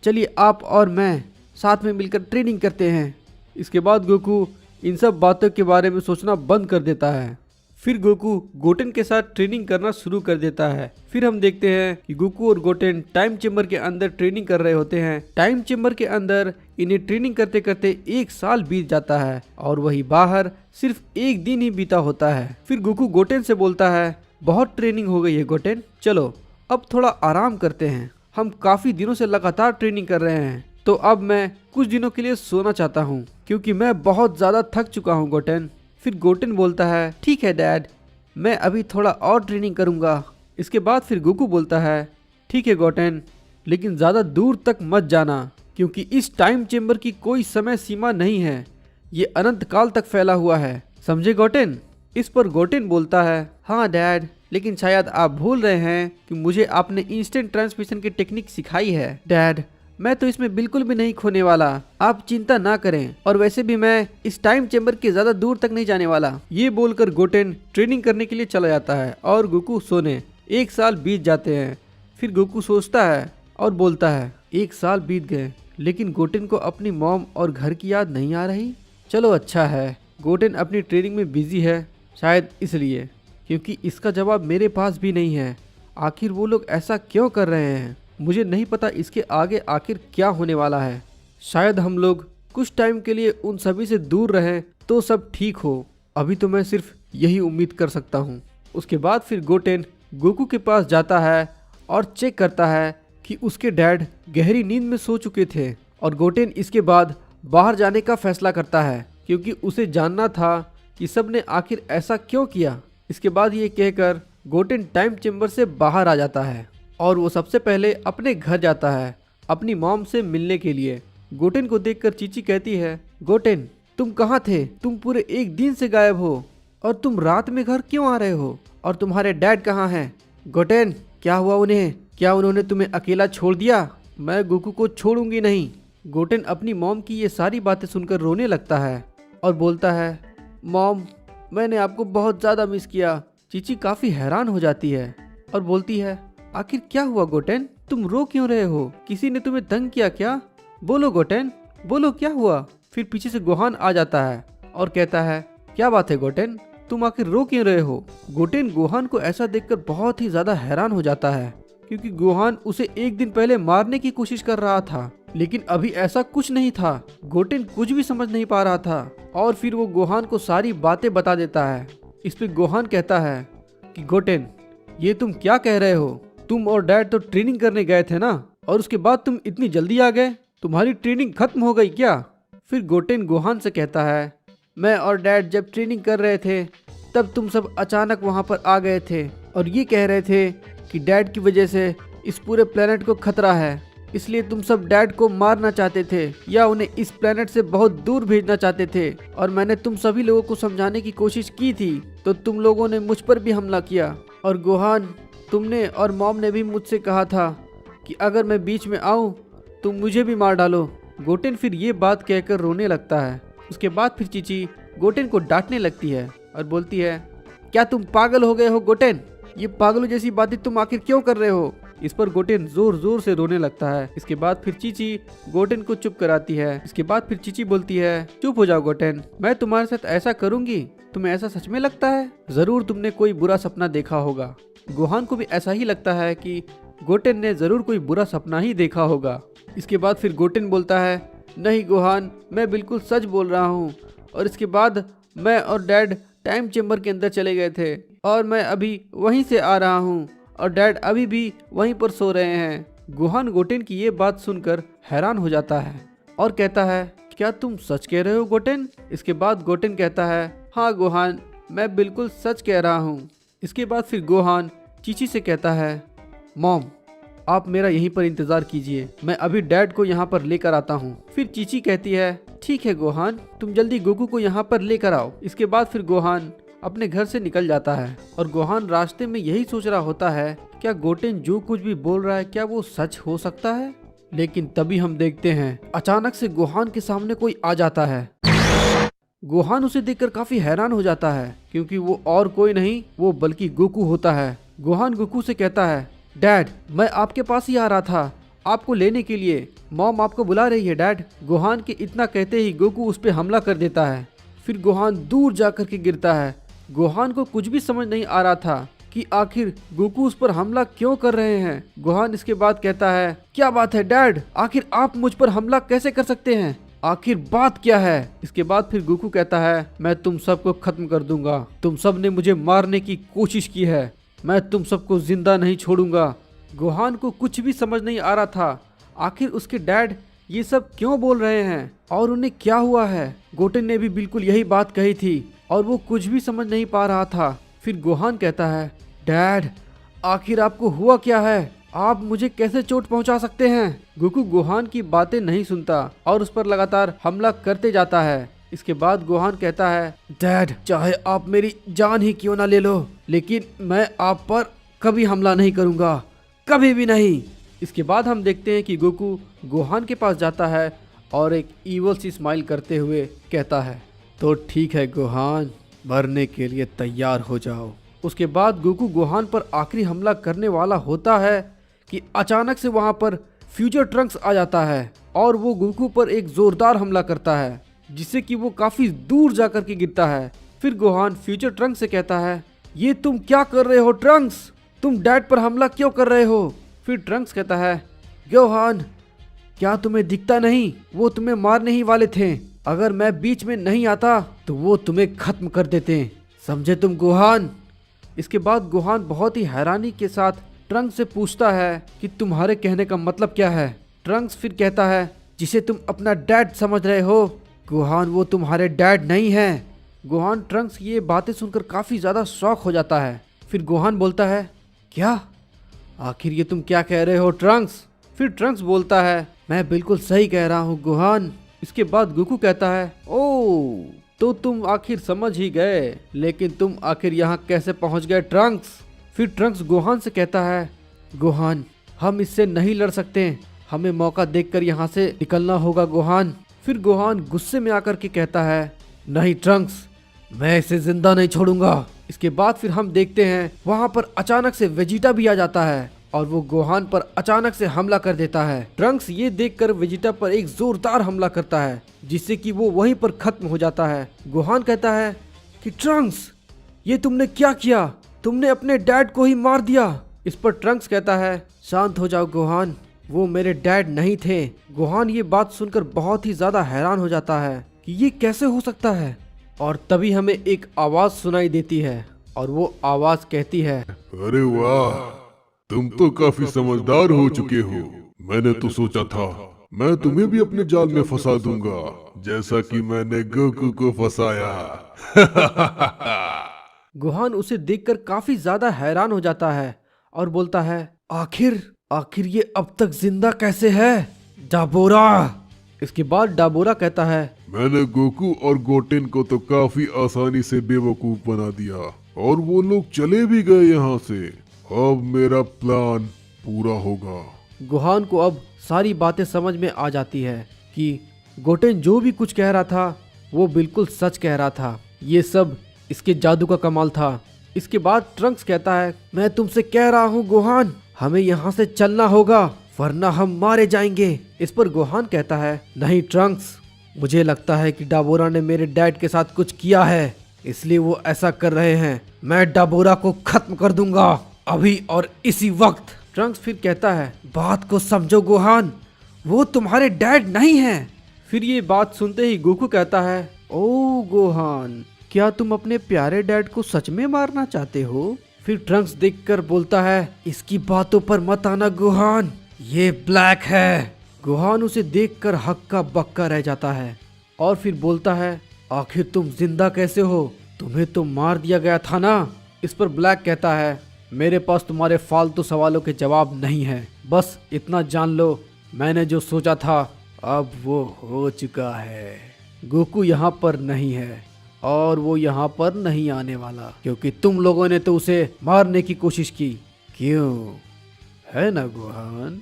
चलिए आप और मैं साथ में मिलकर ट्रेनिंग करते हैं। इसके बाद गोकू इन सब बातों के बारे में सोचना बंद कर देता है। फिर गोकू गोटेन के साथ ट्रेनिंग करना शुरू कर देता है। फिर हम देखते हैं कि गोकू और गोटेन टाइम चेम्बर के अंदर ट्रेनिंग कर रहे होते हैं। टाइम चेम्बर के अंदर इन्हें ट्रेनिंग करते करते 1 साल बीत जाता है और वही बाहर सिर्फ 1 दिन ही बीता होता है। फिर गोकू गोटेन से बोलता है, बहुत ट्रेनिंग हो गई है गोटेन, चलो अब थोड़ा आराम करते हैं। हम काफी दिनों से लगातार ट्रेनिंग कर रहे हैं, तो अब मैं कुछ दिनों के लिए सोना चाहता हूँ, क्योंकि मैं बहुत ज्यादा थक चुका हूँ गोटेन। फिर गोटेन बोलता है, ठीक है डैड, मैं अभी थोड़ा और ट्रेनिंग करूँगा। इसके बाद फिर गोकू बोलता है, ठीक है गोटेन, लेकिन ज़्यादा दूर तक मत जाना, क्योंकि इस टाइम चेम्बर की कोई समय सीमा नहीं है, ये अनंत काल तक फैला हुआ है, समझे गोटेन? इस पर गोटेन बोलता है, हाँ डैड, लेकिन शायद आप भूल रहे हैं कि मुझे आपने इंस्टेंट ट्रांसमिशन की टेक्निक सिखाई है। डैड, मैं तो इसमें बिल्कुल भी नहीं खोने वाला, आप चिंता ना करें, और वैसे भी मैं इस टाइम चेम्बर के ज्यादा दूर तक नहीं जाने वाला। ये बोलकर गोटेन ट्रेनिंग करने के लिए चला जाता है और गोकू सोने। 1 साल बीत जाते हैं। फिर गोकू सोचता है और बोलता है, 1 साल बीत गए, लेकिन गोटेन को अपनी मॉम और घर की याद नहीं आ रही। चलो अच्छा है, गोटेन अपनी ट्रेनिंग में बिजी है, शायद इसलिए, क्योंकि इसका जवाब मेरे पास भी नहीं है। आखिर वो लोग ऐसा क्यों कर रहे हैं? मुझे नहीं पता इसके आगे आखिर क्या होने वाला है। शायद हम लोग कुछ टाइम के लिए उन सभी से दूर रहें तो सब ठीक हो। अभी तो मैं सिर्फ यही उम्मीद कर सकता हूँ। उसके बाद फिर गोटेन गोकू के पास जाता है और चेक करता है कि उसके डैड गहरी नींद में सो चुके थे, और गोटेन इसके बाद बाहर जाने का फैसला करता है, क्योंकि उसे जानना था कि सब ने आखिर ऐसा क्यों किया। इसके बाद ये कहकर गोटेन टाइम चेम्बर से बाहर आ जाता है और वो सबसे पहले अपने घर जाता है अपनी मॉम से मिलने के लिए। गोटेन को देखकर चीची कहती है, गोटेन, तुम कहाँ थे? तुम पूरे 1 दिन से गायब हो, और तुम रात में घर क्यों आ रहे हो? और तुम्हारे डैड कहाँ हैं? गोटेन, क्या हुआ उन्हें? क्या उन्होंने तुम्हें अकेला छोड़ दिया? मैं गोकू को छोड़ूंगी नहीं। गोटेन अपनी मॉम की ये सारी बातें सुनकर रोने लगता है और बोलता है, मॉम, मैंने आपको बहुत ज़्यादा मिस किया। चीची काफ़ी हैरान हो जाती है और बोलती है, आखिर क्या हुआ गोटेन? तुम रो क्यों रहे हो? किसी ने तुम्हें तंग किया क्या? बोलो गोटेन, बोलो क्या हुआ? फिर पीछे से गोहान आ जाता है और कहता है, क्या बात है गोटेन, तुम आखिर रो क्यों रहे हो? गोटेन गोहान को ऐसा देखकर बहुत ही ज्यादा हैरान हो जाता है, क्योंकि गोहान उसे 1 दिन पहले मारने की कोशिश कर रहा था, लेकिन अभी ऐसा कुछ नहीं था। गोटेन कुछ भी समझ नहीं पा रहा था और फिर वो गोहान को सारी बातें बता देता है। इस पे गोहान कहता है, कि गोटेन, ये तुम क्या कह रहे हो? तुम और डैड तो ट्रेनिंग करने गए थे ना, और उसके बाद तुम इतनी जल्दी आ गए? तुम्हारी ट्रेनिंग खत्म हो गई क्या? फिर गोटेन गोहान से कहता है, मैं और डैड जब ट्रेनिंग कर रहे थे तब तुम सब अचानक वहाँ पर आ गए थे और ये कह रहे थे कि डैड की वजह से इस पूरे प्लेनेट को खतरा है, इसलिए तुम सब डैड को मारना चाहते थे या उन्हें इस प्लेनेट से बहुत दूर भेजना चाहते थे। और मैंने तुम सभी लोगों को समझाने की कोशिश की थी तो तुम लोगों ने मुझ पर भी हमला किया। और गोहान, तुमने और मॉम ने भी मुझसे कहा था कि अगर मैं बीच में आऊँ तो मुझे भी मार डालो। गोटेन फिर ये बात कहकर रोने लगता है। उसके बाद फिर चीची गोटेन को डांटने लगती है और बोलती है, क्या तुम पागल हो गए हो गोटेन? ये पागलों जैसी बातें तुम आखिर क्यों कर रहे हो? इस पर गोटेन जोर जोर से रोने लगता है। इसके बाद फिर चीची गोटेन को चुप कराती है। इसके बाद फिर चीची बोलती है, चुप हो जाओ गोटेन, मैं तुम्हारे साथ ऐसा करूंगी? तुम्हें ऐसा सच में लगता है? जरूर तुमने कोई बुरा सपना देखा होगा। गोहान को भी ऐसा ही लगता है कि गोटेन ने जरूर कोई बुरा सपना ही देखा होगा। इसके बाद फिर गोटेन बोलता है, नहीं गोहान, मैं बिल्कुल सच बोल रहा हूँ। और इसके बाद मैं और डैड टाइम चेम्बर के अंदर चले गए थे और मैं अभी वहीं से आ रहा हूँ और डैड अभी भी वहीं पर सो रहे हैं। गोहान गोटेन की ये बात सुनकर हैरान हो जाता है और कहता है, क्या तुम सच कह रहे हो गोटेन? इसके बाद गोटेन कहता है, हाँ गोहान, मैं बिल्कुल सच कह रहा हूँ। इसके बाद फिर गोहान चीची से कहता है, मॉम, आप मेरा यहीं पर इंतज़ार कीजिए, मैं अभी डैड को यहाँ पर लेकर आता हूँ। फिर चीची कहती है, ठीक है गोहान, तुम जल्दी गोकू को यहाँ पर लेकर आओ। इसके बाद फिर गोहान अपने घर से निकल जाता है और गोहान रास्ते में यही सोच रहा होता है, क्या गोटेन जो कुछ भी बोल रहा है क्या वो सच हो सकता है? लेकिन तभी हम देखते हैं अचानक से गोहान के सामने कोई आ जाता है। गोहान उसे देखकर काफी हैरान हो जाता है क्योंकि वो और कोई नहीं, वो बल्कि गोकू होता है। गोहान गोकू से कहता है, डैड, मैं आपके पास ही आ रहा था आपको लेने के लिए, मॉम आपको बुला रही है डैड। गोहान के इतना कहते ही गोकू उस पर हमला कर देता है। फिर गोहान दूर जाकर के गिरता है। गोहान को कुछ भी समझ नहीं आ रहा था कि आखिर गोकू उस पर हमला क्यों कर रहे हैं। गोहान इसके बाद कहता है, क्या बात है डैड, आखिर आप मुझ पर हमला कैसे कर सकते हैं? आखिर बात क्या है? इसके बाद फिर गोकू कहता है, मैं तुम सबको खत्म कर दूंगा, तुम सब ने मुझे मारने की कोशिश की है, मैं तुम सबको जिंदा नहीं छोड़ूंगा। गोहान को कुछ भी समझ नहीं आ रहा था आखिर उसके डैड ये सब क्यों बोल रहे हैं और उन्हें क्या हुआ है। गोटेन ने भी बिल्कुल यही बात कही थी और वो कुछ भी समझ नहीं पा रहा था। फिर गोहान कहता है, डैड, आखिर आपको हुआ क्या है? आप मुझे कैसे चोट पहुंचा सकते हैं? गोकू गोहान की बातें नहीं सुनता और उस पर लगातार हमला करते जाता है। इसके बाद गोहान कहता है, डैड, चाहे आप मेरी जान ही क्यों ना ले लो, लेकिन मैं आप पर कभी हमला नहीं करूंगा, कभी भी नहीं। इसके बाद हम देखते हैं कि गोकू गोहान के पास जाता है और एक ईवल सी स्माइल करते हुए कहता है, तो ठीक है गोहान, मरने के लिए तैयार हो जाओ। उसके बाद गोकू गोहान पर आखिरी हमला करने वाला होता है कि अचानक से वहां पर फ्यूचर ट्रंक्स आ जाता है और वो गोकू पर एक जोरदार हमला करता है जिससे कि वो काफी दूर जाकर के गिरता है। फिर गोहान फ्यूचर ट्रंक्स से कहता है, ये तुम क्या कर रहे हो ट्रंक्स, तुम डैड पर हमला क्यों कर रहे हो? फिर ट्रंक्स कहता है, गोहान, क्या तुम्हें दिखता नहीं, वो तुम्हें मारने ही वाले थे, अगर मैं बीच में नहीं आता तो वो तुम्हें खत्म कर देते, समझे तुम गोहान? इसके बाद गोहान बहुत ही हैरानी के साथ ट्रंक्स से पूछता है कि तुम्हारे कहने का मतलब क्या है? ट्रंक्स फिर कहता है, जिसे तुम अपना डैड समझ रहे हो गोहान, वो तुम्हारे डैड नहीं है। गोहान ट्रंक्स की ये बातें सुनकर काफी ज्यादा शॉक हो जाता है। फिर गोहान बोलता है, क्या, आखिर ये तुम क्या कह रहे हो ट्रंक्स? फिर ट्रंक्स बोलता है, मैं बिल्कुल सही कह रहा हूँ गोहान। इसके बाद गोकू कहता है, ओ, तो तुम आखिर समझ ही गए, लेकिन तुम आखिर यहाँ कैसे पहुँच गए ट्रंक्स? फिर ट्रंक्स गोहान से कहता है, गोहान, हम इससे नहीं लड़ सकते, हमें मौका देखकर यहाँ से निकलना होगा गोहान। फिर गोहान गुस्से में आकर के कहता है, नहीं ट्रंक्स, मैं इसे जिंदा नहीं छोड़ूंगा। इसके बाद फिर हम देखते हैं वहां पर अचानक से वेजिटा भी आ जाता है और वो गोहान पर अचानक से हमला कर देता है। ट्रंक्स ये देखकर वेजिटा पर एक जोरदार हमला करता है जिससे कि वो वहीं पर खत्म हो जाता है। गोहान कहता है कि ट्रंक्स, ये तुमने क्या किया, तुमने अपने डैड को ही मार दिया। इस पर ट्रंक्स कहता है, शांत हो जाओ गोहान, वो मेरे डैड नहीं थे। गोहान ये बात सुनकर बहुत ही ज्यादा हैरान हो जाता है कि ये कैसे हो सकता है। और तभी हमें एक आवाज सुनाई देती है और वो आवाज कहती है, अरे वाह, तुम तो काफी समझदार हो चुके हो। मैंने तो सोचा था मैं तुम्हें भी अपने जाल में फंसा दूंगा, जैसा कि मैंने गोकू को फंसाया। गोहान उसे देखकर काफी ज्यादा हैरान हो जाता है और बोलता है, आखिर आखिर ये अब तक जिंदा कैसे है डाबोरा। इसके बाद डाबोरा कहता है, मैंने गोकू और गोटेन को तो काफी आसानी से बेवकूफ बना दिया और वो लोग चले भी गए यहाँ से। अब मेरा प्लान पूरा होगा। गोहान को अब सारी बातें समझ में आ जाती है कि गोटेन जो भी कुछ कह रहा था वो बिल्कुल सच कह रहा था। ये सब इसके जादू का कमाल था। इसके बाद ट्रंक्स कहता है, मैं तुमसे कह रहा हूँ गोहान, हमें यहाँ से चलना होगा वरना हम मारे जाएंगे। इस पर गोहान कहता है, नहीं ट्रंक्स, मुझे लगता है कि डाबोरा ने मेरे डैड के साथ कुछ किया है, इसलिए वो ऐसा कर रहे हैं। मैं डाबोरा को खत्म कर दूंगा अभी और इसी वक्त। ट्रंक्स फिर कहता है, बात को समझो गोहान, वो तुम्हारे डैड नहीं है। फिर ये बात सुनते ही गोकू कहता है, ओ गोहान, क्या तुम अपने प्यारे डैड को सच में मारना चाहते हो? फिर ट्रंक्स देखकर बोलता है, इसकी बातों पर मत आना गोहान, ये ब्लैक है। गोहान उसे देखकर हक्का बक्का रह जाता है और फिर बोलता है, आखिर तुम जिंदा कैसे हो? तुम्हें तो मार दिया गया था ना। इस पर ब्लैक कहता है, मेरे पास तुम्हारे फालतू सवालों के जवाब नहीं है, बस इतना जान लो, मैंने जो सोचा था अब वो हो चुका है। गोकू यहाँ पर नहीं है और वो यहाँ पर नहीं आने वाला, क्योंकि तुम लोगों ने तो उसे मारने की कोशिश की। क्यों, है ना गोहान?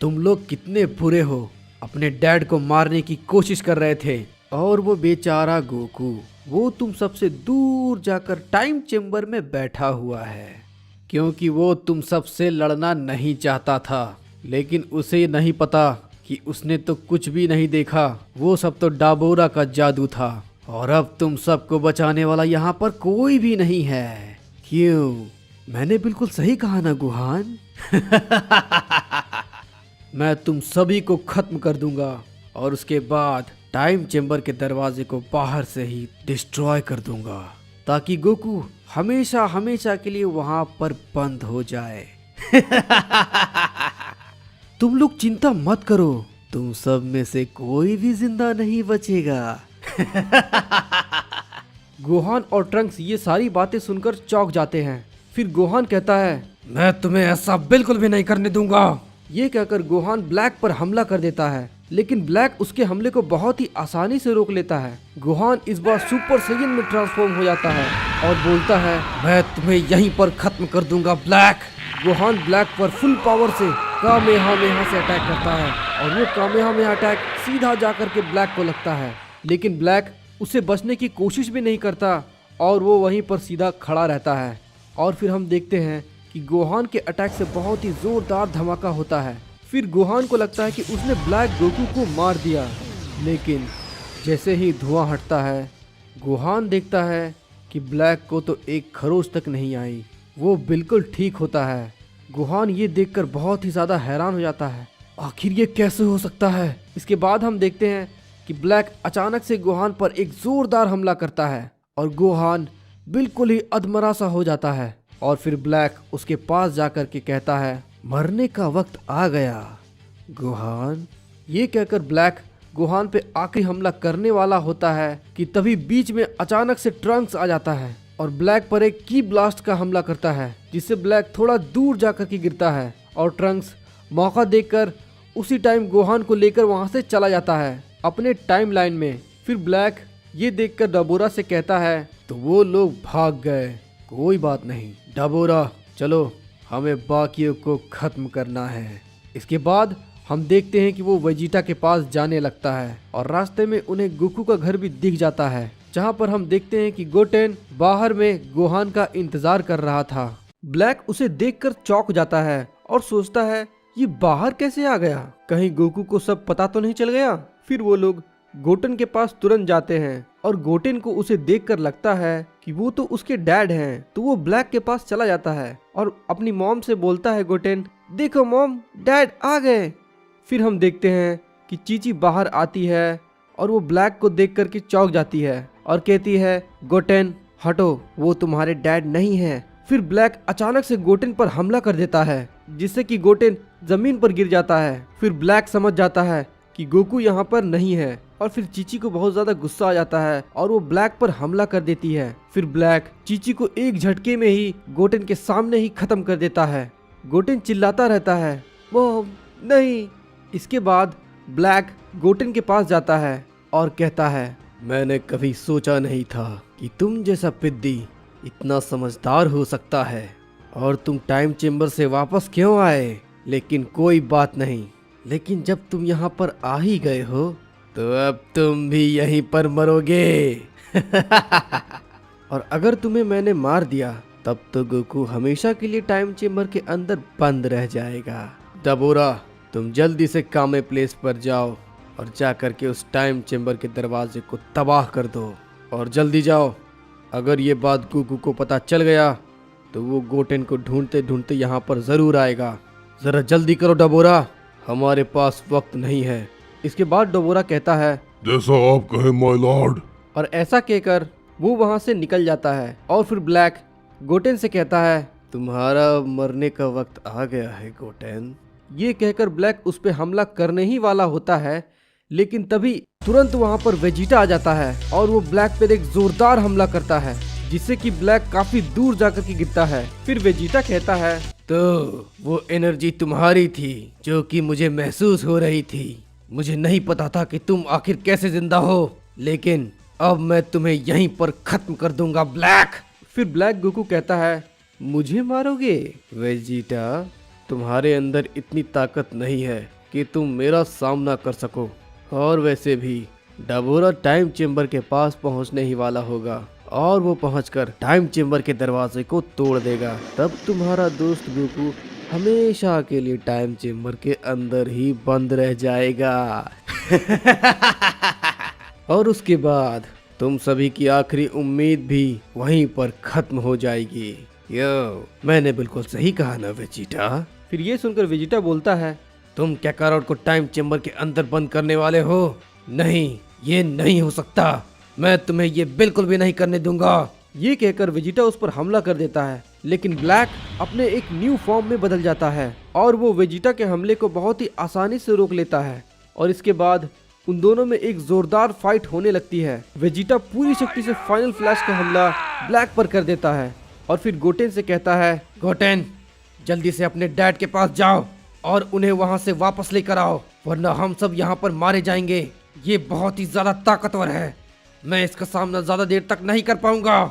तुम लोग कितने बुरे हो, अपने डैड को मारने की कोशिश कर रहे थे और वो बेचारा गोकू, वो तुम सबसे दूर जाकर टाइम चेम्बर में बैठा हुआ है, क्योंकि वो तुम सबसे लड़ना नहीं चाहता था। लेकिन उसे नहीं पता कि उसने तो कुछ भी नहीं देखा, वो सब तो डाबोरा का जादू था और अब तुम सबको बचाने वाला यहाँ पर कोई भी नहीं है। क्यों, मैंने बिल्कुल सही कहा ना गोहान? मैं तुम सभी को खत्म कर दूंगा और उसके बाद टाइम चेम्बर के दरवाजे को बाहर से ही डिस्ट्रॉय कर दूंगा, ताकि गोकू हमेशा हमेशा के लिए वहां पर बंद हो जाए। तुम लोग चिंता मत करो, तुम सब में से कोई भी जिंदा नहीं बचेगा। गोहान और ट्रंक्स ये सारी बातें सुनकर चौंक जाते हैं। फिर गोहान कहता है, मैं तुम्हें ऐसा बिल्कुल भी नहीं करने दूंगा। ये कहकर गोहान ब्लैक पर हमला कर देता है, लेकिन ब्लैक उसके हमले को बहुत ही आसानी से रोक लेता है। गोहान इस बार सुपर सैयन में ट्रांसफॉर्म हो जाता है और बोलता है, मैं तुम्हें यहीं पर खत्म कर दूंगा ब्लैक। गोहान ब्लैक पर फुल पावर से कामेहामेहा से अटैक करता है और वो कामेहामेहा अटैक सीधा जाकर के ब्लैक को लगता है, लेकिन ब्लैक उसे बचने की कोशिश भी नहीं करता और वो वहीं पर सीधा खड़ा रहता है। और फिर हम देखते हैं कि गोहान के अटैक से बहुत ही जोरदार धमाका होता है। फिर गोहान को लगता है कि उसने ब्लैक गोकू को मार दिया, लेकिन जैसे ही धुआं हटता है गोहान देखता है कि ब्लैक को तो एक खरोच तक नहीं आई, वो बिल्कुल ठीक होता है। गोहान ये देखकर बहुत ही ज़्यादा हैरान हो जाता है, आखिर ये कैसे हो सकता है। इसके बाद हम देखते हैं कि ब्लैक अचानक से गोहान पर एक जोरदार हमला करता है और गोहान बिल्कुल ही अधमरा सा हो जाता है। और फिर ब्लैक उसके पास जाकर के कहता है, मरने का वक्त आ गया गोहान। ये कहकर ब्लैक गोहान पे आखिरी हमला करने वाला होता है कि तभी बीच में अचानक से ट्रंक्स आ जाता है और ब्लैक पर एक की ब्लास्ट का हमला करता है, जिससे ब्लैक थोड़ा दूर जाकर के गिरता है और ट्रंक्स मौका देखकर उसी टाइम गोहान को लेकर वहां से चला जाता है अपने टाइम लाइन में। फिर ब्लैक ये देखकर डाबोरा से कहता है, तो वो लोग भाग गए, कोई बात नहीं डाबोरा, चलो हमें बाकियों को खत्म करना है। इसके बाद हम देखते हैं कि वो वेजिटा के पास जाने लगता है और रास्ते में उन्हें गोकू का घर भी दिख जाता है, जहां पर हम देखते हैं कि गोटेन बाहर में गोहान का इंतजार कर रहा था। ब्लैक उसे देखकर चौंक जाता है और सोचता है, ये बाहर कैसे आ गया, कहीं गोकू को सब पता तो नहीं चल गया। फिर वो लोग गोटेन के पास तुरंत जाते हैं और गोटेन को उसे देखकर लगता है कि वो तो उसके डैड हैं, तो वो ब्लैक के पास चला जाता है और अपनी मॉम से बोलता है, गोटेन देखो मॉम, डैड आ गए। फिर हम देखते हैं कि चीची बाहर आती है और वो ब्लैक को देख कर के चौंक जाती है और कहती है, गोटेन हटो, वो तुम्हारे डैड नहीं है। फिर ब्लैक अचानक से गोटेन पर हमला कर देता है, जिससे कि गोटेन जमीन पर गिर जाता है। फिर ब्लैक समझ जाता है कि गोकू यहाँ पर नहीं है, और फिर चीची को बहुत ज्यादा गुस्सा आ जाता है और वो ब्लैक पर हमला कर देती है। फिर ब्लैक चीची को एक झटके में ही गोटेन के सामने ही खत्म कर देता है। गोटेन चिल्लाता रहता है, मॉम नहीं। इसके बाद ब्लैक गोटेन के पास जाता है और कहता है, मैंने कभी सोचा नहीं था कि तुम जैसा पिद्दी इतना समझदार हो सकता है, और तुम टाइम चेम्बर से वापस क्यों आए। लेकिन कोई बात नहीं, लेकिन जब तुम यहाँ पर आ ही गए हो तो अब तुम भी यहीं पर मरोगे। और अगर तुम्हें मैंने मार दिया तब तो गोकू हमेशा के लिए टाइम चेम्बर के अंदर बंद रह जाएगा। डबोरा, तुम जल्दी से कामे प्लेस पर जाओ और जा करके उस टाइम चेम्बर के दरवाजे को तबाह कर दो, और जल्दी जाओ। अगर ये बात गोकू को पता चल गया तो वो गोटेन को ढूंढते ढूंढते यहाँ पर जरूर आएगा। जरा जल्दी करो डबोरा, हमारे पास वक्त नहीं है। इसके बाद डबोरा कहता है, जैसा आप कहे माय लॉर्ड। और ऐसा कहकर वो वहां से निकल जाता है। और फिर ब्लैक गोटेन से कहता है, तुम्हारा मरने का वक्त आ गया है गोटेन। ये कहकर ब्लैक उस पर हमला करने ही वाला होता है, लेकिन तभी तुरंत वहां पर वेजिटा आ जाता है और वो ब्लैक पर एक जोरदार हमला करता है, जिससे कि ब्लैक काफी दूर जाकर के गिरता है। फिर वेजिटा कहता है, तो वो एनर्जी तुम्हारी थी जो कि मुझे महसूस हो रही थी। मुझे नहीं पता था कि तुम आखिर कैसे जिंदा हो, लेकिन अब मैं तुम्हें यहीं पर खत्म कर दूंगा ब्लैक। फिर ब्लैक गोकू कहता है, मुझे मारोगे वेजिटा? तुम्हारे अंदर इतनी ताकत नहीं है कि तुम मेरा सामना कर सको, और वैसे भी डबोरा टाइम चेम्बर के पास पहुंचने ही वाला होगा, और वो पहुंचकर टाइम चेम्बर के दरवाजे को तोड़ देगा। तब तुम्हारा दोस्त गोकू हमेशा के लिए टाइम चेम्बर के अंदर ही बंद रह जाएगा। और उसके बाद तुम सभी की आखिरी उम्मीद भी वहीं पर खत्म हो जाएगी। यो, मैंने बिल्कुल सही कहा ना वेजिटा? फिर ये सुनकर वेजिटा बोलता है, तुम कैकारोट को टाइम चेम्बर के अंदर बंद करने वाले हो? नहीं, ये नहीं हो सकता। मैं तुम्हें ये बिल्कुल भी नहीं करने दूंगा। ये कहकर वेजिटा उस पर हमला कर देता है, लेकिन ब्लैक अपने एक न्यू फॉर्म में बदल जाता है और वो वेजिटा के हमले को बहुत ही आसानी से रोक लेता है। और इसके बाद उन दोनों में एक जोरदार फाइट होने लगती है। वेजिटा पूरी शक्ति से फाइनल फ्लैश का हमला ब्लैक पर कर देता है और फिर गोटेन से कहता है, गोटेन जल्दी से अपने डैड के पास जाओ और उन्हें वहां से वापस लेकर आओ, वरना हम सब यहाँ पर मारे जाएंगे। ये बहुत ही ज्यादा ताकतवर है, मैं इसका सामना ज्यादा देर तक नहीं कर पाऊंगा।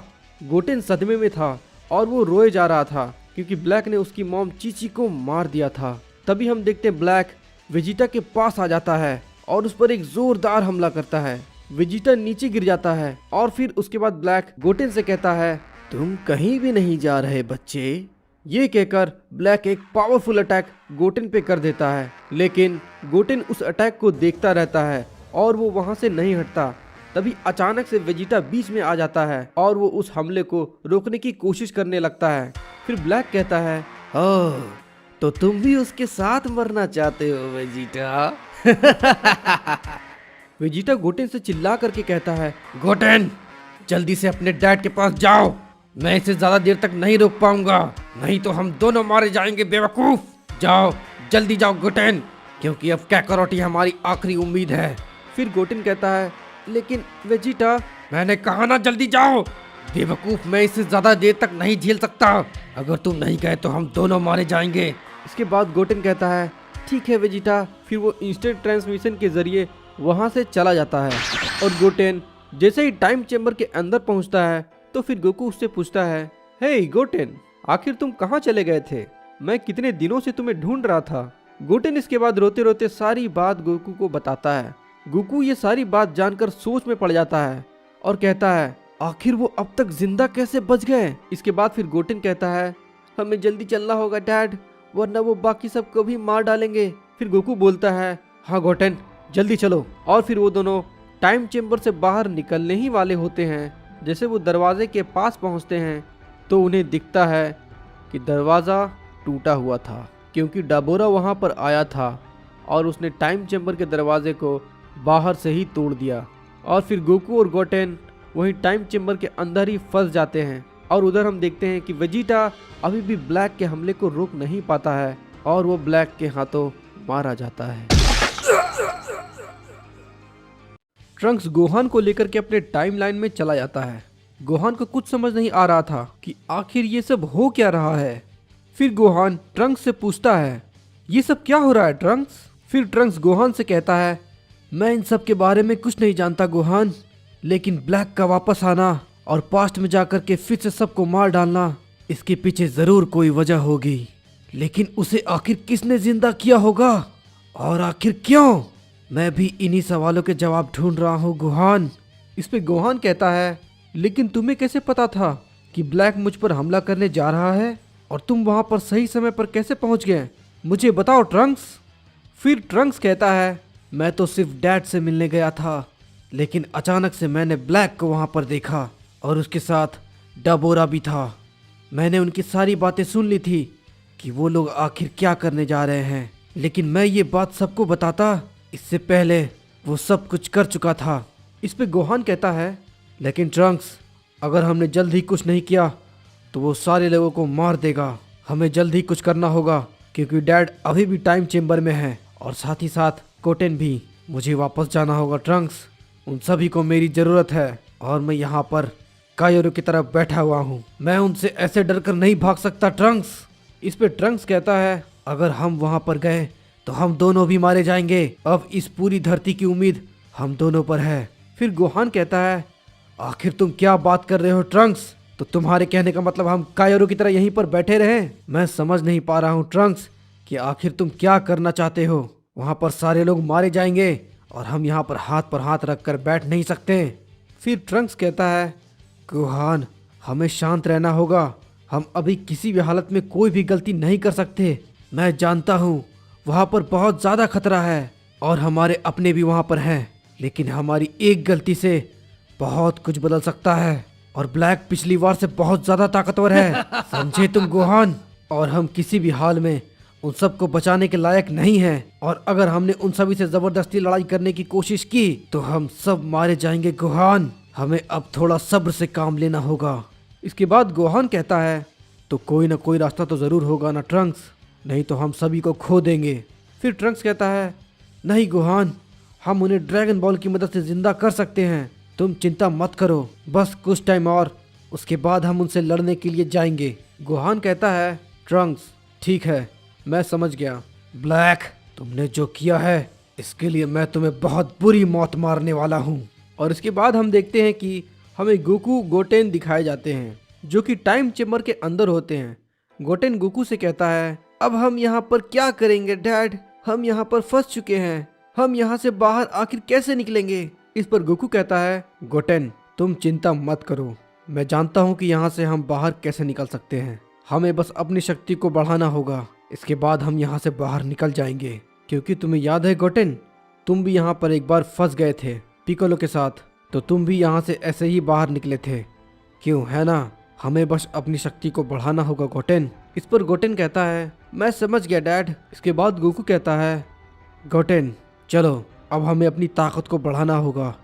गोटेन सदमे में था और वो रोए जा रहा था क्योंकि ब्लैक ने उसकी मॉम चीची को मार दिया था। तभी हम देखते हैं ब्लैक वेजिटा के पास आ जाता है और उस पर एक जोरदार हमला करता है। वेजिटा नीचे गिर जाता है और फिर उसके बाद ब्लैक गोटेन से कहता है, तुम कहीं भी नहीं जा रहे बच्चे। ये कहकर ब्लैक एक पावरफुल अटैक गोटेन पे कर देता है, लेकिन गोटेन उस अटैक को देखता रहता है और वो वहां से नहीं हटता। तभी अचानक से वेजिटा बीच में आ जाता है और वो उस हमले को रोकने की कोशिश करने लगता है। फिर ब्लैक कहता है, ओह, तो तुम भी उसके साथ मरना चाहते हो वेजिटा? वेजिटा गोटेन से चिल्ला करके कहता है, गोटेन जल्दी से अपने डैड के पास जाओ, मैं इसे ज्यादा देर तक नहीं रोक पाऊंगा, नहीं तो हम दोनों मारे जाएंगे बेवकूफ। जाओ जल्दी जाओ गोटेन, क्योंकि अब कैकारोट ही हमारी आखिरी उम्मीद है। फिर गोटेन कहता है, लेकिन वेजिटा, मैंने कहा ना जल्दी जाओ। बेवकूफ, मैं इसे ज्यादा देर तक नहीं झेल सकता, अगर तुम नहीं गए तो हम दोनों मारे जाएंगे। इसके बाद गोटेन कहता है, ठीक है वेजिटा। फिर वो इंस्टेंट ट्रांसमिशन के जरिए वहां से चला जाता है और गोटेन जैसे ही टाइम चेम्बर के अंदर पहुंचता है तो फिर गोकू उससे पूछता है, हे गोटेन, आखिर तुम कहाँ चले गए थे? मैं कितने दिनों से तुम्हें ढूंढ रहा था। गोटेन इसके बाद रोते रोते सारी बात गोकू को बताता है। गोकू ये सारी बात जानकर सोच में पड़ जाता है और कहता है, आखिर वो अब तक जिंदा कैसे बच गए? इसके बाद फिर गोटेन कहता है, हमें जल्दी चलना होगा डैड, वरना वो बाकी सबको भी मार डालेंगे। फिर गोकू बोलता है, हाँ गोटेन जल्दी चलो। और फिर वो दोनों टाइम चेम्बर से बाहर निकलने ही वाले होते हैं। जैसे वो दरवाजे के पास पहुंचते हैं तो उन्हें दिखता है कि दरवाज़ा टूटा हुआ था, क्योंकि डबोरा वहां पर आया था और उसने टाइम चेम्बर के दरवाजे को बाहर से ही तोड़ दिया। और फिर गोकू और गोटेन वहीं टाइम चेम्बर के अंदर ही फंस जाते हैं। और उधर हम देखते हैं कि वेजिटा अभी भी ब्लैक के हमले को रोक नहीं पाता है और वो ब्लैक के हाथों मारा जाता है। ट्रंक्स गोहान को लेकर के अपने टाइमलाइन में चला जाता है। गोहान को कुछ समझ नहीं आ रहा था कि आखिर ये सब हो क्या रहा है। फिर गोहान ट्रंक्स से पूछता है, ये सब क्या हो रहा है ट्रंक्स? फिर ट्रंक्स गोहान से कहता है, मैं इन सब के बारे में कुछ नहीं जानता गोहान, लेकिन ब्लैक का वापस आना और पास्ट में जाकर के फिर से सबको मार डालना, इसके पीछे जरूर कोई वजह होगी, लेकिन उसे आखिर किसने जिंदा किया होगा और आखिर क्यों? मैं भी इन्हीं सवालों के जवाब ढूंढ रहा हूँ गोहान। इस पे गोहान कहता है, लेकिन तुम्हें कैसे पता था कि ब्लैक मुझ पर हमला करने जा रहा है और तुम वहां पर सही समय पर कैसे पहुंच गए? मुझे बताओ ट्रंक्स। फिर ट्रंक्स कहता है, मैं तो सिर्फ डैड से मिलने गया था, लेकिन अचानक से मैंने ब्लैक को वहां पर देखा और उसके साथ डबोरा भी था। मैंने उनकी सारी बातें सुन ली थी कि वो लोग आखिर क्या करने जा रहे हैं, लेकिन मैं ये बात सबको बताता इससे पहले वो सब कुछ कर चुका था। इस पे गोहान कहता है, लेकिन ट्रंक्स, अगर हमने जल्द ही कुछ नहीं किया तो वो सारे लोगों को मार देगा। हमें जल्द ही कुछ करना होगा क्योंकि डैड अभी भी टाइम चेम्बर में है और साथ ही साथ कोटेन भी। मुझे वापस जाना होगा ट्रंक्स, उन सभी को मेरी ज़रूरत है और मैं यहाँ पर कायोरो की तरफ बैठा हुआ हूँ। मैं उनसे ऐसे डर कर नहीं भाग सकता ट्रंक्स। इस पे ट्रंक्स कहता है, अगर हम वहाँ पर गए तो हम दोनों भी मारे जाएंगे। अब इस पूरी धरती की उम्मीद हम दोनों पर है। फिर गोहान कहता है, आखिर तुम क्या बात कर रहे हो ट्रंक्स? तो तुम्हारे कहने का मतलब हम कायोरो की तरह यहीं पर बैठे रहें? मैं समझ नहीं पा रहा हूँ ट्रंक्स कि आखिर तुम क्या करना चाहते हो। वहाँ पर सारे लोग मारे जाएंगे और हम यहाँ पर हाथ रख कर बैठ नहीं सकते। फिर ट्रंक्स कहता है, गोहान, हमें शांत रहना होगा। हम अभी किसी भी हालत में कोई भी गलती नहीं कर सकते। मैं जानता हूँ वहाँ पर बहुत ज़्यादा खतरा है और हमारे अपने भी वहाँ पर हैं, लेकिन हमारी एक गलती से बहुत कुछ बदल सकता है और ब्लैक पिछली बार से बहुत ज़्यादा ताकतवर है, समझे तुम गोहान? और हम किसी भी हाल में उन सबको बचाने के लायक नहीं हैं और अगर हमने उन सभी से ज़बरदस्ती लड़ाई करने की कोशिश की तो हम सब मारे जाएंगे गोहान। हमें अब थोड़ा सब्र से काम लेना होगा। इसके बाद गोहान कहता है, तो कोई ना कोई रास्ता तो ज़रूर होगा ना ट्रंक्स, नहीं तो हम सभी को खो देंगे। फिर ट्रंक्स कहता है, नहीं गोहान, हम उन्हें ड्रैगन बॉल की मदद से जिंदा कर सकते हैं। तुम चिंता मत करो, बस कुछ टाइम और, उसके बाद हम उनसे लड़ने के लिए जाएंगे। गोहान कहता है, ट्रंक्स, ठीक है, मैं समझ गया। ब्लैक, तुमने जो किया है इसके लिए मैं तुम्हें बहुत बुरी मौत मारने वाला हूँ। और इसके बाद हम देखते हैं कि हमें गोकू गोटेन दिखाए जाते हैं जो कि टाइम चेम्बर के अंदर होते हैं। गोटेन गोकू से कहता है, अब हम यहाँ पर क्या करेंगे डैड? हम यहाँ पर फंस चुके हैं, हम यहाँ से बाहर आखिर कैसे निकलेंगे? इस पर गोकू कहता है, गोटेन, तुम चिंता मत करो, मैं जानता हूँ कि यहाँ से हम बाहर कैसे निकल सकते हैं। हमें बस अपनी शक्ति को बढ़ाना होगा, इसके बाद हम यहाँ से बाहर निकल जाएंगे। क्योंकि तुम्हें याद है गोटेन, तुम भी यहाँ पर एक बार फंस गए थे पिकोलो के साथ, तो तुम भी यहाँ से ऐसे ही बाहर निकले थे, क्यों, है ना? हमें बस अपनी शक्ति को बढ़ाना होगा गोटेन। इस पर गोटेन कहता है, मैं समझ गया डैड। इसके बाद गोकू कहता है, गोटेन, चलो अब हमें अपनी ताकत को बढ़ाना होगा,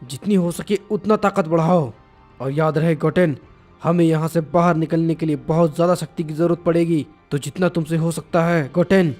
जितनी हो सके उतना ताकत बढ़ाओ। और याद रहे गोटेन, हमें यहाँ से बाहर निकलने के लिए बहुत ज़्यादा शक्ति की ज़रूरत पड़ेगी, तो जितना तुमसे हो सकता है गोटेन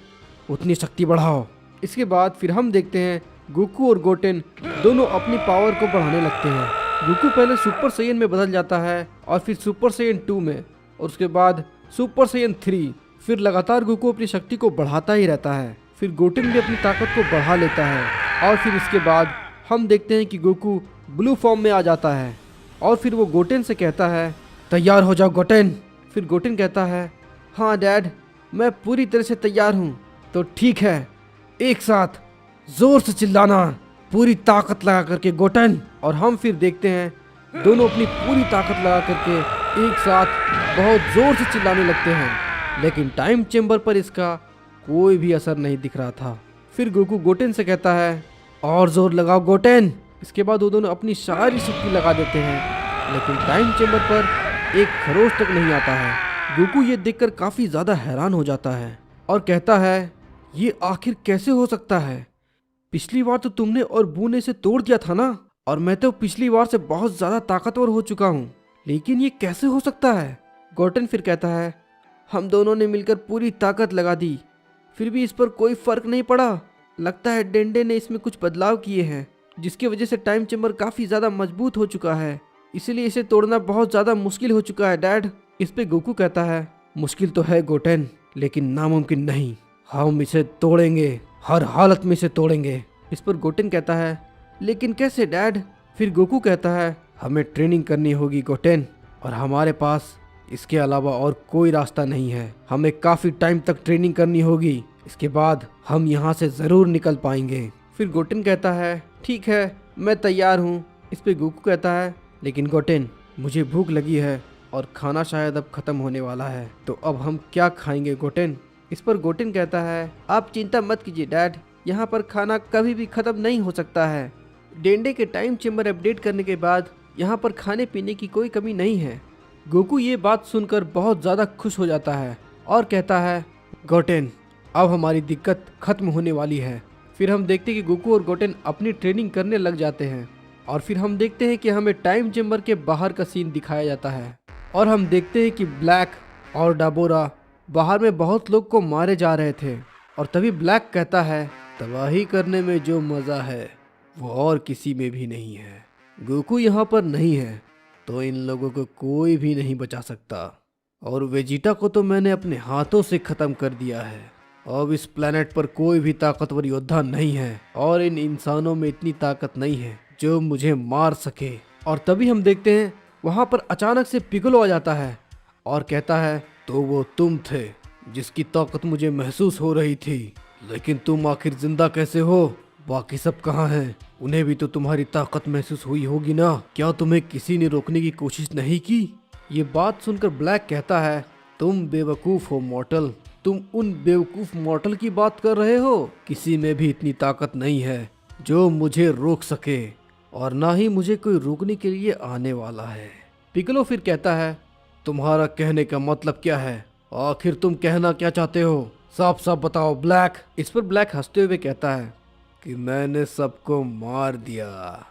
उतनी शक्ति बढ़ाओ। इसके बाद फिर हम देखते हैं गोकू और गोटेन दोनों अपनी पावर को बढ़ाने लगते हैं। गोकू पहले सुपर सैयन में बदल जाता है और फिर सुपर सैयन 2 में और उसके बाद सुपर सैयन 3। फिर लगातार गोकू अपनी शक्ति को बढ़ाता ही रहता है। फिर गोटेन भी अपनी ताकत को बढ़ा लेता है और फिर इसके बाद हम देखते हैं कि गोकू ब्लू फॉर्म में आ जाता है और फिर वो गोटेन से कहता है, तैयार हो जाओ गोटेन। फिर गोटेन कहता है, हाँ डैड, मैं पूरी तरह से तैयार हूँ। तो ठीक है, एक साथ जोर से चिल्लाना, पूरी ताकत लगा करके गोटेन। और हम फिर देखते हैं दोनों अपनी पूरी ताकत लगा करके एक साथ बहुत जोर से चिल्लाने लगते हैं, लेकिन टाइम चेम्बर पर इसका कोई भी असर नहीं दिख रहा था। फिर गोकू गोटेन से कहता है, और जोर लगाओ गोटेन। इसके बाद वो दोनों अपनी सारी शक्ति लगा देते हैं, लेकिन टाइम चेम्बर पर एक खरोच तक नहीं आता है। गोकू ये देखकर काफ़ी ज़्यादा हैरान हो जाता है और कहता है, ये आखिर कैसे हो सकता है? पिछली बार तो तुमने और बू ने इसे तोड़ दिया था ना, और मैं तो पिछली बार से बहुत ज़्यादा ताकतवर हो चुका हूँ, लेकिन ये कैसे हो सकता है? गोटेन फिर कहता है, हम दोनों ने मिलकर पूरी ताकत लगा दी, फिर भी इस पर कोई फर्क नहीं पड़ा। लगता है डेंडे ने इसमें कुछ बदलाव किए हैं, जिसकी वजह से टाइम चेम्बर काफ़ी ज़्यादा मजबूत हो चुका है, इसीलिए इसे तोड़ना बहुत ज़्यादा मुश्किल हो चुका है डैड। इस पे गोकू कहता है, मुश्किल तो है गोटेन, लेकिन नामुमकिन नहीं, हम इसे तोड़ेंगे, हर हालत में इसे तोड़ेंगे। इस पर गोटेन कहता है, लेकिन कैसे डैड? फिर गोकू कहता है, हमें ट्रेनिंग करनी होगी गोटेन, और हमारे पास इसके अलावा और कोई रास्ता नहीं है। हमें काफ़ी टाइम तक ट्रेनिंग करनी होगी, इसके बाद हम यहाँ से ज़रूर निकल पाएंगे। फिर गोटेन कहता है, ठीक है, मैं तैयार हूँ। इस पे गोकू कहता है, लेकिन गोटेन, मुझे भूख लगी है और खाना शायद अब ख़त्म होने वाला है, तो अब हम क्या खाएंगे गोटेन? इस पर गोटेन कहता है, आप चिंता मत कीजिए डैड, यहाँ पर खाना कभी भी ख़त्म नहीं हो सकता है। डेंडे के टाइम चेम्बर अपडेट करने के बाद यहाँ पर खाने पीने की कोई कमी नहीं है। गोकू ये बात सुनकर बहुत ज़्यादा खुश हो जाता है और कहता है, गोटेन, अब हमारी दिक्कत खत्म होने वाली है। फिर हम देखते हैं कि गोकू और गोटेन अपनी ट्रेनिंग करने लग जाते हैं, और फिर हम देखते हैं कि हमें टाइम चेम्बर के बाहर का सीन दिखाया जाता है, और हम देखते हैं कि ब्लैक और डाबोरा बाहर में बहुत लोग को मारे जा रहे थे। और तभी ब्लैक कहता है, तबाही करने में जो मज़ा है वो और किसी में भी नहीं है। गोकू यहाँ पर नहीं है तो इन लोगों को कोई भी नहीं बचा सकता, और वेजिटा को तो मैंने अपने हाथों से ख़त्म कर दिया है। अब इस प्लेनेट पर कोई भी ताकतवर योद्धा नहीं है, और इन इंसानों में इतनी ताकत नहीं है जो मुझे मार सके। और तभी हम देखते हैं वहाँ पर अचानक से पिकोलो आ जाता है और कहता है, तो वो तुम थे जिसकी ताकत मुझे महसूस हो रही थी, लेकिन तुम आखिर जिंदा कैसे हो? बाकी सब कहाँ हैं? उन्हें भी तो तुम्हारी ताकत महसूस हुई होगी ना? क्या तुम्हें किसी ने रोकने की कोशिश नहीं की? ये बात सुनकर ब्लैक कहता है, तुम बेवकूफ़ हो मॉर्टल, तुम उन बेवकूफ़ मॉर्टल की बात कर रहे हो? किसी में भी इतनी ताकत नहीं है जो मुझे रोक सके, और ना ही मुझे कोई रोकने के लिए आने वाला है। पिकोलो फिर कहता है, तुम्हारा कहने का मतलब क्या है? आखिर तुम कहना क्या चाहते हो? साफ साफ बताओ ब्लैक। इस पर ब्लैक हंसते हुए कहता है कि मैंने सबको मार दिया।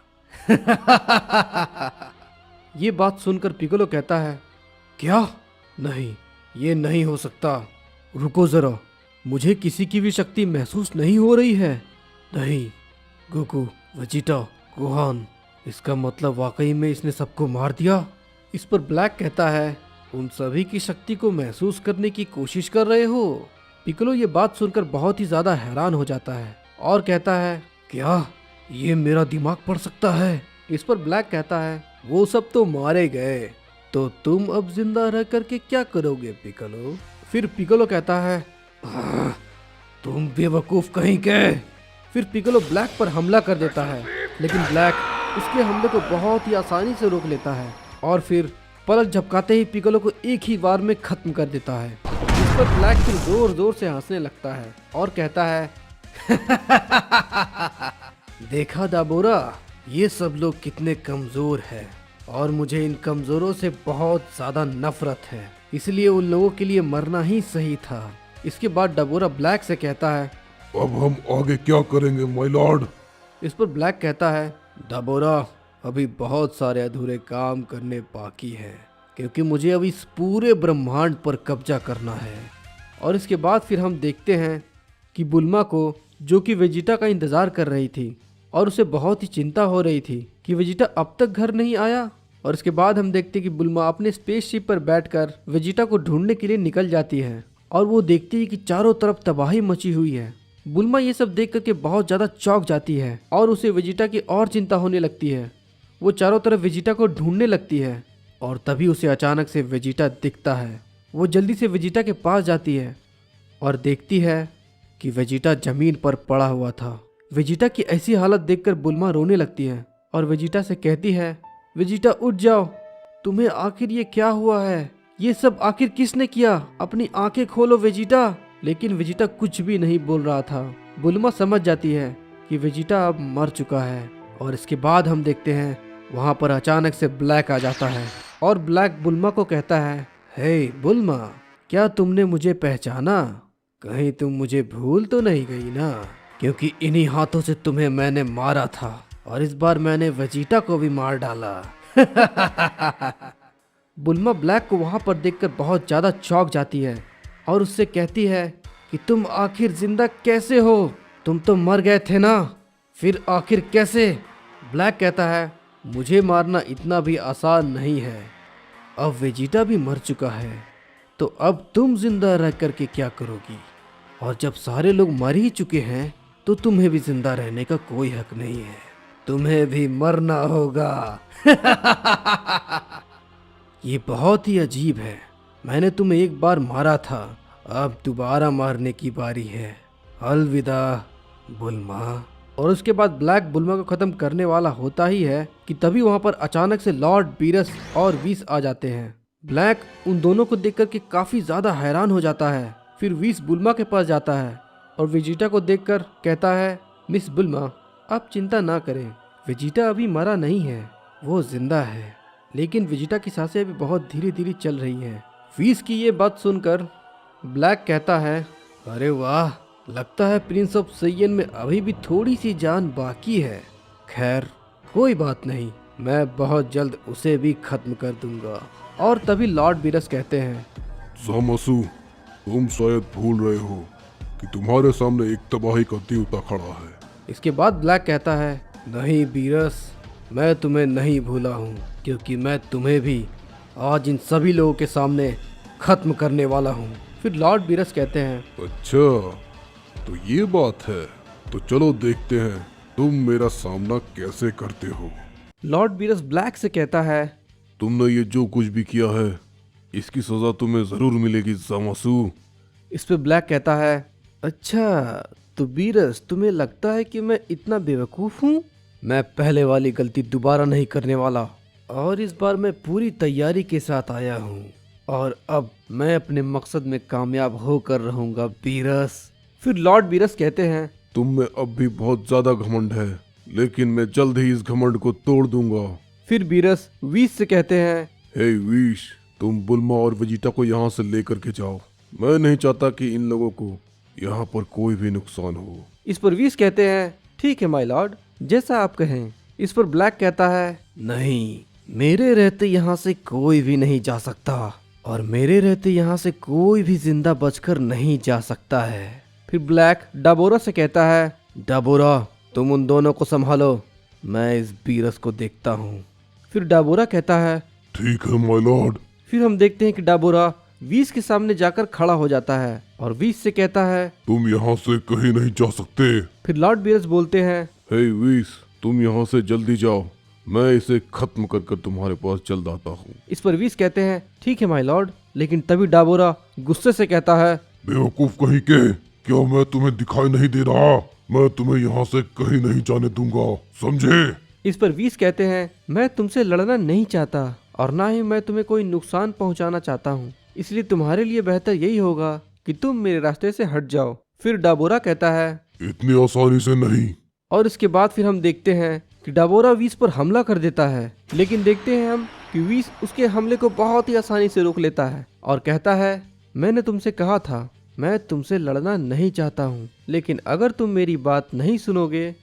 ये बात सुनकर पिकोलो कहता है, क्या? नहीं, ये नहीं हो सकता। रुको जरा, मुझे किसी की भी शक्ति महसूस नहीं हो रही है। नहीं, गोकू, वेजिटा, गोहान, इसका मतलब वाकई में इसने सबको मार दिया? इस पर ब्लैक कहता है, उन सभी की शक्ति को महसूस करने की कोशिश कर रहे हो? पिकोलो ये बात सुनकर बहुत ही ज्यादा हैरान हो जाता है और कहता है, क्या ये मेरा दिमाग पढ़ सकता है? इस पर ब्लैक कहता है, वो सब तो मारे गए, तो तुम अब जिंदा रह करके क्या करोगे पिकोलो? फिर पिकोलो कहता है, तुम बेवकूफ कहीं के। फिर पिकोलो ब्लैक पर हमला कर देता है, लेकिन ब्लैक उसके हमले को बहुत ही आसानी से रोक लेता है, और फिर पलक झपकाते ही पिकोलो को एक ही बार में खत्म कर देता है। इस पर ब्लैक फिर जोर जोर से हंसने लगता है और कहता है, देखा डाबोरा, ये सब लोग कितने कमजोर हैं, और मुझे इन कमजोरों से बहुत ज्यादा नफरत है, इसलिए उन लोगों के लिए मरना ही सही था। इसके बाद डाबोरा ब्लैक से कहता है, अब हम आगे क्या करेंगे माय लॉर्ड? इस पर ब्लैक कहता है, डाबोरा, अभी बहुत सारे अधूरे काम करने बाकी हैं, क्योंकि मुझे अभी इस पूरे ब्रह्मांड पर कब्जा करना है। और इसके बाद फिर हम देखते हैं कि बुल्मा को, जो कि वेजिटा का इंतज़ार कर रही थी, और उसे बहुत ही चिंता हो रही थी कि वेजिटा अब तक घर नहीं आया। और इसके बाद हम देखते हैं कि बुल्मा अपने स्पेसशिप पर बैठकर वेजिटा को ढूंढने के लिए निकल जाती है, और वो देखती है कि चारों तरफ तबाही मची हुई है। बुल्मा ये सब देख करके बहुत ज़्यादा चौंक जाती है, और उसे वेजिटा की और चिंता होने लगती है। वो चारों तरफ वेजिटा को ढूंढने लगती है, और तभी उसे अचानक से वेजिटा दिखता है। वो जल्दी से वेजिटा के पास जाती है और देखती है कि वेजिटा जमीन पर पड़ा हुआ था। वेजिटा की ऐसी हालत देखकर बुल्मा रोने लगती है और वेजिटा से कहती है, वेजिटा उठ जाओ, तुम्हें आखिर ये क्या हुआ है? ये सब आखिर किसने किया? अपनी आंखें खोलो वेजिटा। लेकिन वेजिटा कुछ भी नहीं बोल रहा था। बुल्मा समझ जाती है कि वेजिटा अब मर चुका है। और इसके बाद हम देखते हैं वहाँ पर अचानक से ब्लैक आ जाता है, और ब्लैक बुल्मा को कहता है, हे बुल्मा, क्या तुमने मुझे पहचाना? कहीं तुम मुझे भूल तो नहीं गई ना? क्योंकि इन्हीं हाथों से तुम्हें मैंने मारा था। और इस बार मैंने वेजिटा को भी मार डाला। बुल्मा ब्लैक को वहां पर देखकर बहुत ज्यादा चौंक जाती है और उससे कहती है कि तुम आखिर जिंदा कैसे हो? तुम तो मर गए थे ना, फिर आखिर कैसे? ब्लैक कहता है मुझे मारना इतना भी आसान नहीं है, अब वेजिटा भी मर चुका है, तो अब तुम जिंदा रह करके क्या करोगी? और जब सारे लोग मर ही चुके हैं तो तुम्हें भी जिंदा रहने का कोई हक नहीं है, तुम्हें भी मरना होगा। ये बहुत ही अजीब है, मैंने तुम्हें एक बार मारा था, अब दोबारा मारने की बारी है, अलविदा बुल्मा। और उसके बाद ब्लैक बुल्मा को खत्म करने वाला होता ही है कि तभी वहां पर अचानक से लॉर्ड बीरस और वीस आ जाते हैं। ब्लैक उन दोनों को देखकर के काफी ज्यादा हैरान हो जाता है। फिर वीस बुल्मा के पास जाता है और वेजिटा को देखकर कहता है मिस बुल्मा आप चिंता ना करें, वेजिटा अभी मरा नहीं है, वो जिंदा है, लेकिन वेजिटा की सांसें अभी बहुत धीरे धीरे चल रही हैं। वीस की ये बात सुनकर ब्लैक कहता है अरे वाह, लगता है प्रिंस ऑफ सैयन में अभी भी थोड़ी सी जान बाकी है। खैर कोई बात नहीं, मैं बहुत जल्द उसे भी खत्म कर दूंगा। और तभी लॉर्ड बीरस कहते हैं ज़ामासु, तुम शायद भूल रहे हो कि तुम्हारे सामने एक तबाही का देवता खड़ा है। इसके बाद ब्लैक कहता है नहीं बीरस, मैं तुम्हें नहीं भूला हूँ, क्योंकि मैं तुम्हें भी आज इन सभी लोगों के सामने खत्म करने वाला हूँ। फिर लॉर्ड बीरस कहते हैं अच्छा तो ये बात है, तो चलो देखते हैं तुम मेरा सामना कैसे करते हो। लॉर्ड बीरस ब्लैक से कहता है तुमने ये जो कुछ भी किया है इसकी सजा तुम्हें जरूर मिलेगी ज़ामासु। इस पे ब्लैक कहता है अच्छा तो बीरस तुम्हें लगता है कि मैं इतना बेवकूफ़ हूँ? मैं पहले वाली गलती दोबारा नहीं करने वाला, और इस बार मैं पूरी तैयारी के साथ आया हूँ, और अब मैं अपने मकसद में कामयाब होकर रहूँगा बीरस। फिर लॉर्ड बीरस कहते हैं तुम में अब भी बहुत ज्यादा घमंड है, लेकिन मैं जल्द ही इस घमंड को तोड़ दूंगा। फिर बीरस वीस से कहते हैं हे वीश, तुम बुल्मा और वेजिटा को यहाँ से लेकर के जाओ, मैं नहीं चाहता कि इन लोगों को यहाँ पर कोई भी नुकसान हो। इस पर वीस कहते हैं ठीक है माय लॉर्ड, जैसा आप कहें। इस पर ब्लैक कहता है नहीं, मेरे रहते यहाँ से कोई भी नहीं जा सकता, और मेरे रहते यहाँ से कोई भी जिंदा बचकर नहीं जा सकता है। फिर ब्लैक डाबोरा से कहता है डाबोरा तुम उन दोनों को संभालो, मैं इस बीरस को देखता हूँ। फिर डाबोरा कहता है ठीक है माय लॉर्ड। फिर हम देखते हैं कि डाबोरा वीस के सामने जाकर खड़ा हो जाता है और वीस से कहता है तुम यहाँ से कहीं नहीं जा सकते। फिर लॉर्ड बीरस बोलते हैं हे वीस, तुम यहाँ से जल्दी जाओ, मैं इसे खत्म कर कर तुम्हारे पास जल्द आता हूँ। इस पर वीस कहते हैं ठीक है माय लॉर्ड, लेकिन तभी डाबोरा गुस्से से कहता है बेवकूफ कहीं के, क्या मैं तुम्हें दिखाई नहीं दे रहा? मैं तुम्हें यहाँ से कहीं नहीं जाने दूंगा, समझे? इस पर वीस कहते हैं मैं तुमसे लड़ना नहीं चाहता, और ना ही मैं तुम्हें कोई नुकसान पहुंचाना चाहता हूं, इसलिए तुम्हारे लिए बेहतर यही होगा कि तुम मेरे रास्ते से हट जाओ। फिर डाबोरा कहता है इतनी आसानी से नहीं। और इसके बाद फिर हम देखते हैं कि डाबोरा वीस पर हमला कर देता है, लेकिन देखते हैं हम कि वीस उसके हमले को बहुत ही आसानी से रोक लेता है और कहता है मैंने तुमसे कहा था मैं तुमसे लड़ना नहीं चाहता हूँ, लेकिन अगर तुम मेरी बात नहीं सुनोगे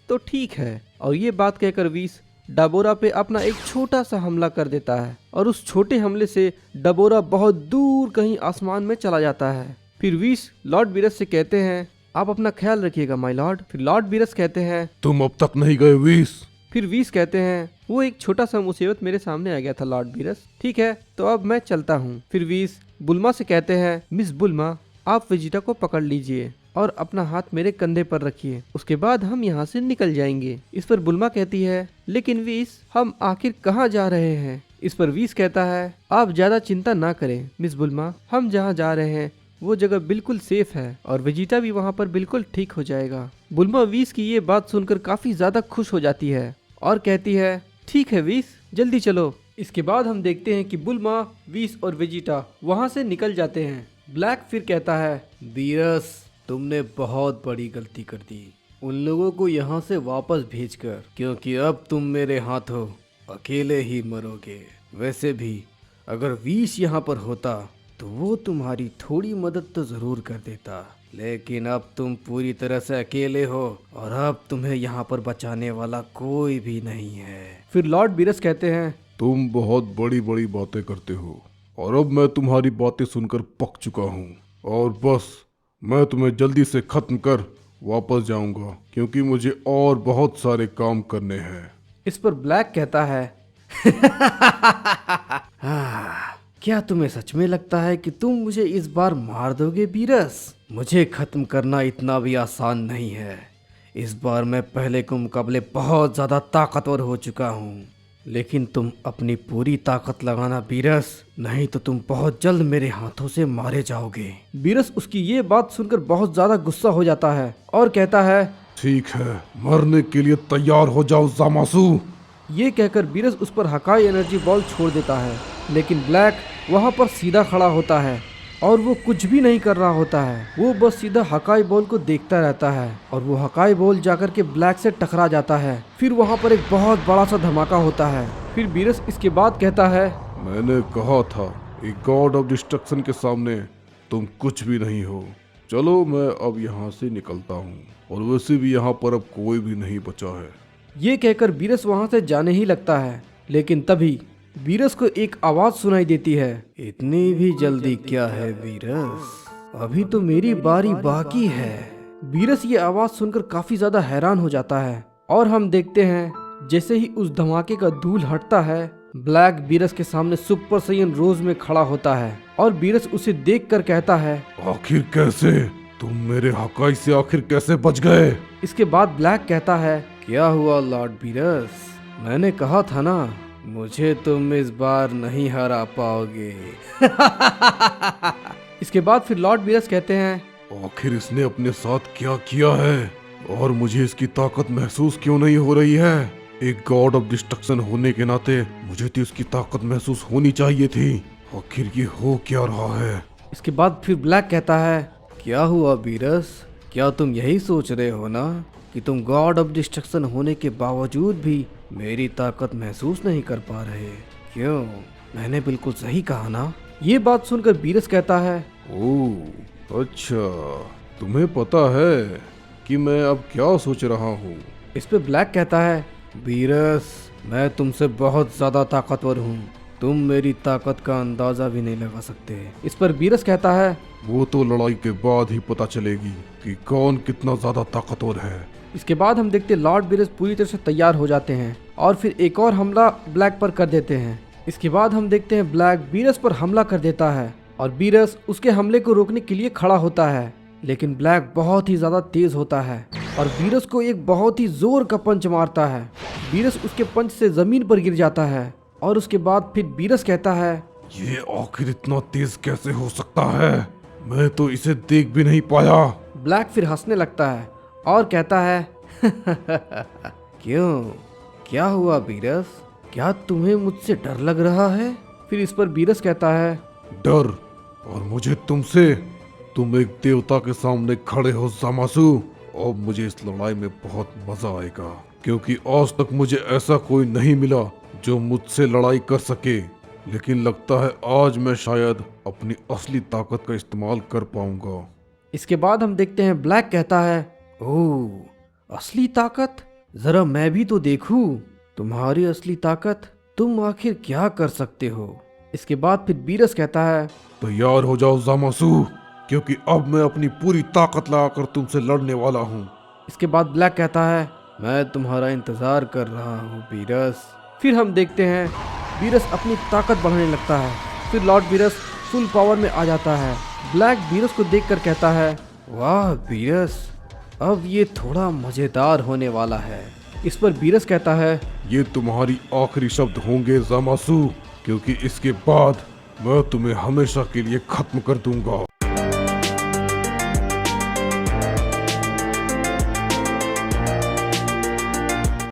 तो ठीक है। और ये बात कहकर वीस डाबोरा पे अपना एक छोटा सा हमला कर देता है, और उस छोटे हमले से डाबोरा बहुत दूर कहीं आसमान में चला जाता है। फिर वीस लॉर्ड बीरस से कहते हैं आप अपना ख्याल रखिएगा माय लॉर्ड। फिर लॉर्ड बीरस कहते हैं तुम अब तक नहीं गए वीस। फिर वीस कहते हैं वो एक छोटा सा मुसीबत मेरे सामने आ गया था लॉर्ड बीरस, ठीक है तो अब मैं चलता हूँ। फिर वीस बुल्मा से कहते हैं मिस बुल्मा आप वेजिटा को पकड़ लीजिए और अपना हाथ मेरे कंधे पर रखिए, उसके बाद हम यहाँ से निकल जाएंगे। इस पर बुल्मा कहती है लेकिन वीस हम आखिर कहाँ जा रहे हैं? इस पर वीस कहता है आप ज्यादा चिंता ना करें मिस बुल्मा, हम जहाँ जा रहे हैं वो जगह बिल्कुल सेफ है और वेजिटा भी वहाँ पर बिल्कुल ठीक हो जाएगा। बुल्मा वीस की ये बात सुनकर काफी ज्यादा खुश हो जाती है और कहती है ठीक है वीस जल्दी चलो। इसके बाद हम देखते हैं कि बुल्मा वीस और वेजिटा वहाँ से निकल जाते हैं। ब्लैक फिर कहता है बीरस तुमने बहुत बड़ी गलती कर दी उन लोगों को यहाँ से वापस भेजकर, क्योंकि अब तुम मेरे हाथों अकेले ही मरोगे। वैसे भी अगर वीस यहाँ पर होता तो वो तुम्हारी थोड़ी मदद तो जरूर कर देता, लेकिन अब तुम पूरी तरह से अकेले हो और अब तुम्हें यहाँ पर बचाने वाला कोई भी नहीं है। फिर लॉर्ड बीरस कहते हैं, तुम बहुत बड़ी बड़ी बातें करते हो और अब मैं तुम्हारी बातें सुनकर पक चुका हूँ और बस मैं तुम्हें जल्दी से खत्म कर वापस जाऊंगा क्योंकि मुझे और बहुत सारे काम करने हैं। इस पर ब्लैक कहता है हाँ, क्या तुम्हें सच में लगता है कि तुम मुझे इस बार मार दोगे बीरस? मुझे खत्म करना इतना भी आसान नहीं है। इस बार मैं पहले के मुकाबले बहुत ज्यादा ताकतवर हो चुका हूँ, लेकिन तुम अपनी पूरी ताकत लगाना बीरस, नहीं तो तुम बहुत जल्द मेरे हाथों से मारे जाओगे। बीरस उसकी ये बात सुनकर बहुत ज्यादा गुस्सा हो जाता है और कहता है, ठीक है, मरने के लिए तैयार हो जाओ ज़ामासु। ये कहकर बीरस उस पर हकाई एनर्जी बॉल छोड़ देता है, लेकिन ब्लैक वहाँ पर सीधा खड़ा होता है और वो कुछ भी नहीं कर रहा होता है। वो बस सीधा हकाई बॉल को देखता रहता है और वो हकाई बॉल जाकर के ब्लैक से टकरा जाता है। फिर वहाँ पर एक बहुत बड़ा सा धमाका होता है। फिर बीरस इसके बाद कहता है, मैंने कहा था एक गॉड ऑफ डिस्ट्रक्शन के सामने तुम कुछ भी नहीं हो। चलो मैं अब यहाँ से निकलता हूँ और वैसे भी यहाँ पर अब कोई भी नहीं बचा है। ये कहकर बीरस वहाँ से जाने ही लगता है, लेकिन तभी बीरस को एक आवाज सुनाई देती है, इतनी भी जल्दी क्या है बीरस, अभी तो मेरी बारी बाकी है। बीरस ये आवाज सुनकर काफी ज्यादा हैरान हो जाता है और हम देखते हैं जैसे ही उस धमाके का धूल हटता है, ब्लैक बीरस के सामने सुपर सैयन रोज में खड़ा होता है और बीरस उसे देखकर कहता है, आखिर कैसे तुम मेरे हकाई से आखिर कैसे बच गए? इसके बाद ब्लैक कहता है, क्या हुआ लॉर्ड बीरस, मैंने कहा था ना मुझे तुम इस बार नहीं हरा पाओगे। इसके बाद फिर लॉर्ड बीरस कहते हैं, आखिर इसने अपने साथ क्या किया है और मुझे इसकी ताकत महसूस क्यों नहीं हो रही है? एक गॉड ऑफ डिस्ट्रक्शन होने के नाते मुझे तो इसकी ताकत महसूस होनी चाहिए थी। आखिर ये हो क्या रहा है? इसके बाद फिर ब्लैक कहता है, क्या हुआ बीरस, क्या तुम यही सोच रहे हो ना कि तुम गॉड ऑफ डिस्ट्रक्शन होने के बावजूद भी मेरी ताकत महसूस नहीं कर पा रहे? क्यों, मैंने बिल्कुल सही कहा ना? ये बात सुनकर बीरस कहता है, ओह अच्छा, तुम्हें पता है कि मैं अब क्या सोच रहा हूँ? इस पे ब्लैक कहता है, बीरस मैं तुमसे बहुत ज्यादा ताकतवर हूँ, तुम मेरी ताकत का अंदाजा भी नहीं लगा सकते। इस पर बीरस कहता है, वो तो लड़ाई के बाद ही पता चलेगी कि कौन कितना ज्यादा ताकतवर है। इसके बाद हम देखते लॉर्ड बीरस पूरी तरह से तैयार हो जाते हैं और फिर एक और हमला ब्लैक पर कर देते हैं। इसके बाद हम देखते हैं ब्लैक बीरस पर हमला कर देता है और बीरस उसके हमले को रोकने के लिए खड़ा होता है, लेकिन ब्लैक बहुत ही ज्यादा तेज होता है और बीरस को एक बहुत ही जोर का पंच मारता है। बीरस उसके पंच से जमीन पर गिर जाता है और उसके बाद फिर बीरस कहता है, ये आखिर इतना तेज कैसे हो सकता है? मैं तो इसे देख भी नहीं पाया। ब्लैक फिर हंसने लगता है और कहता है, क्यों, क्या हुआ बीरस, क्या तुम्हें मुझसे डर लग रहा है? फिर इस पर बीरस कहता है, डर? और मुझे तुमसे? तुम एक देवता के सामने खड़े हो ज़ामासु, और मुझे इस लड़ाई में बहुत मजा आएगा क्योंकि आज तक मुझे ऐसा कोई नहीं मिला जो मुझसे लड़ाई कर सके, लेकिन लगता है आज मैं शायद अपनी असली ताकत का इस्तेमाल कर पाऊंगा। इसके बाद हम देखते हैं ब्लैक कहता है, ओह असली ताकत, जरा मैं भी तो देखूं तुम्हारी असली ताकत, तुम आखिर क्या कर सकते हो? इसके बाद फिर बीरस कहता है, तैयार हो जाओ ज़ामासु, क्योंकि अब मैं अपनी पूरी ताकत लगाकर तुमसे लड़ने वाला हूँ। इसके बाद ब्लैक कहता है, मैं तुम्हारा इंतजार कर रहा हूँ बीरस। फिर हम देखते हैं बीरस अपनी ताकत बढ़ाने लगता है। फिर लॉर्ड बीरस फुल पावर में आ जाता है। ब्लैक बीरस को देखकर कहता है, वाह बीरस, अब ये थोड़ा मजेदार होने वाला है। इस पर बीरस कहता है, ये तुम्हारी आखिरी शब्द होंगे ज़ामासु, क्योंकि इसके बाद मैं तुम्हें हमेशा के लिए खत्म कर दूंगा।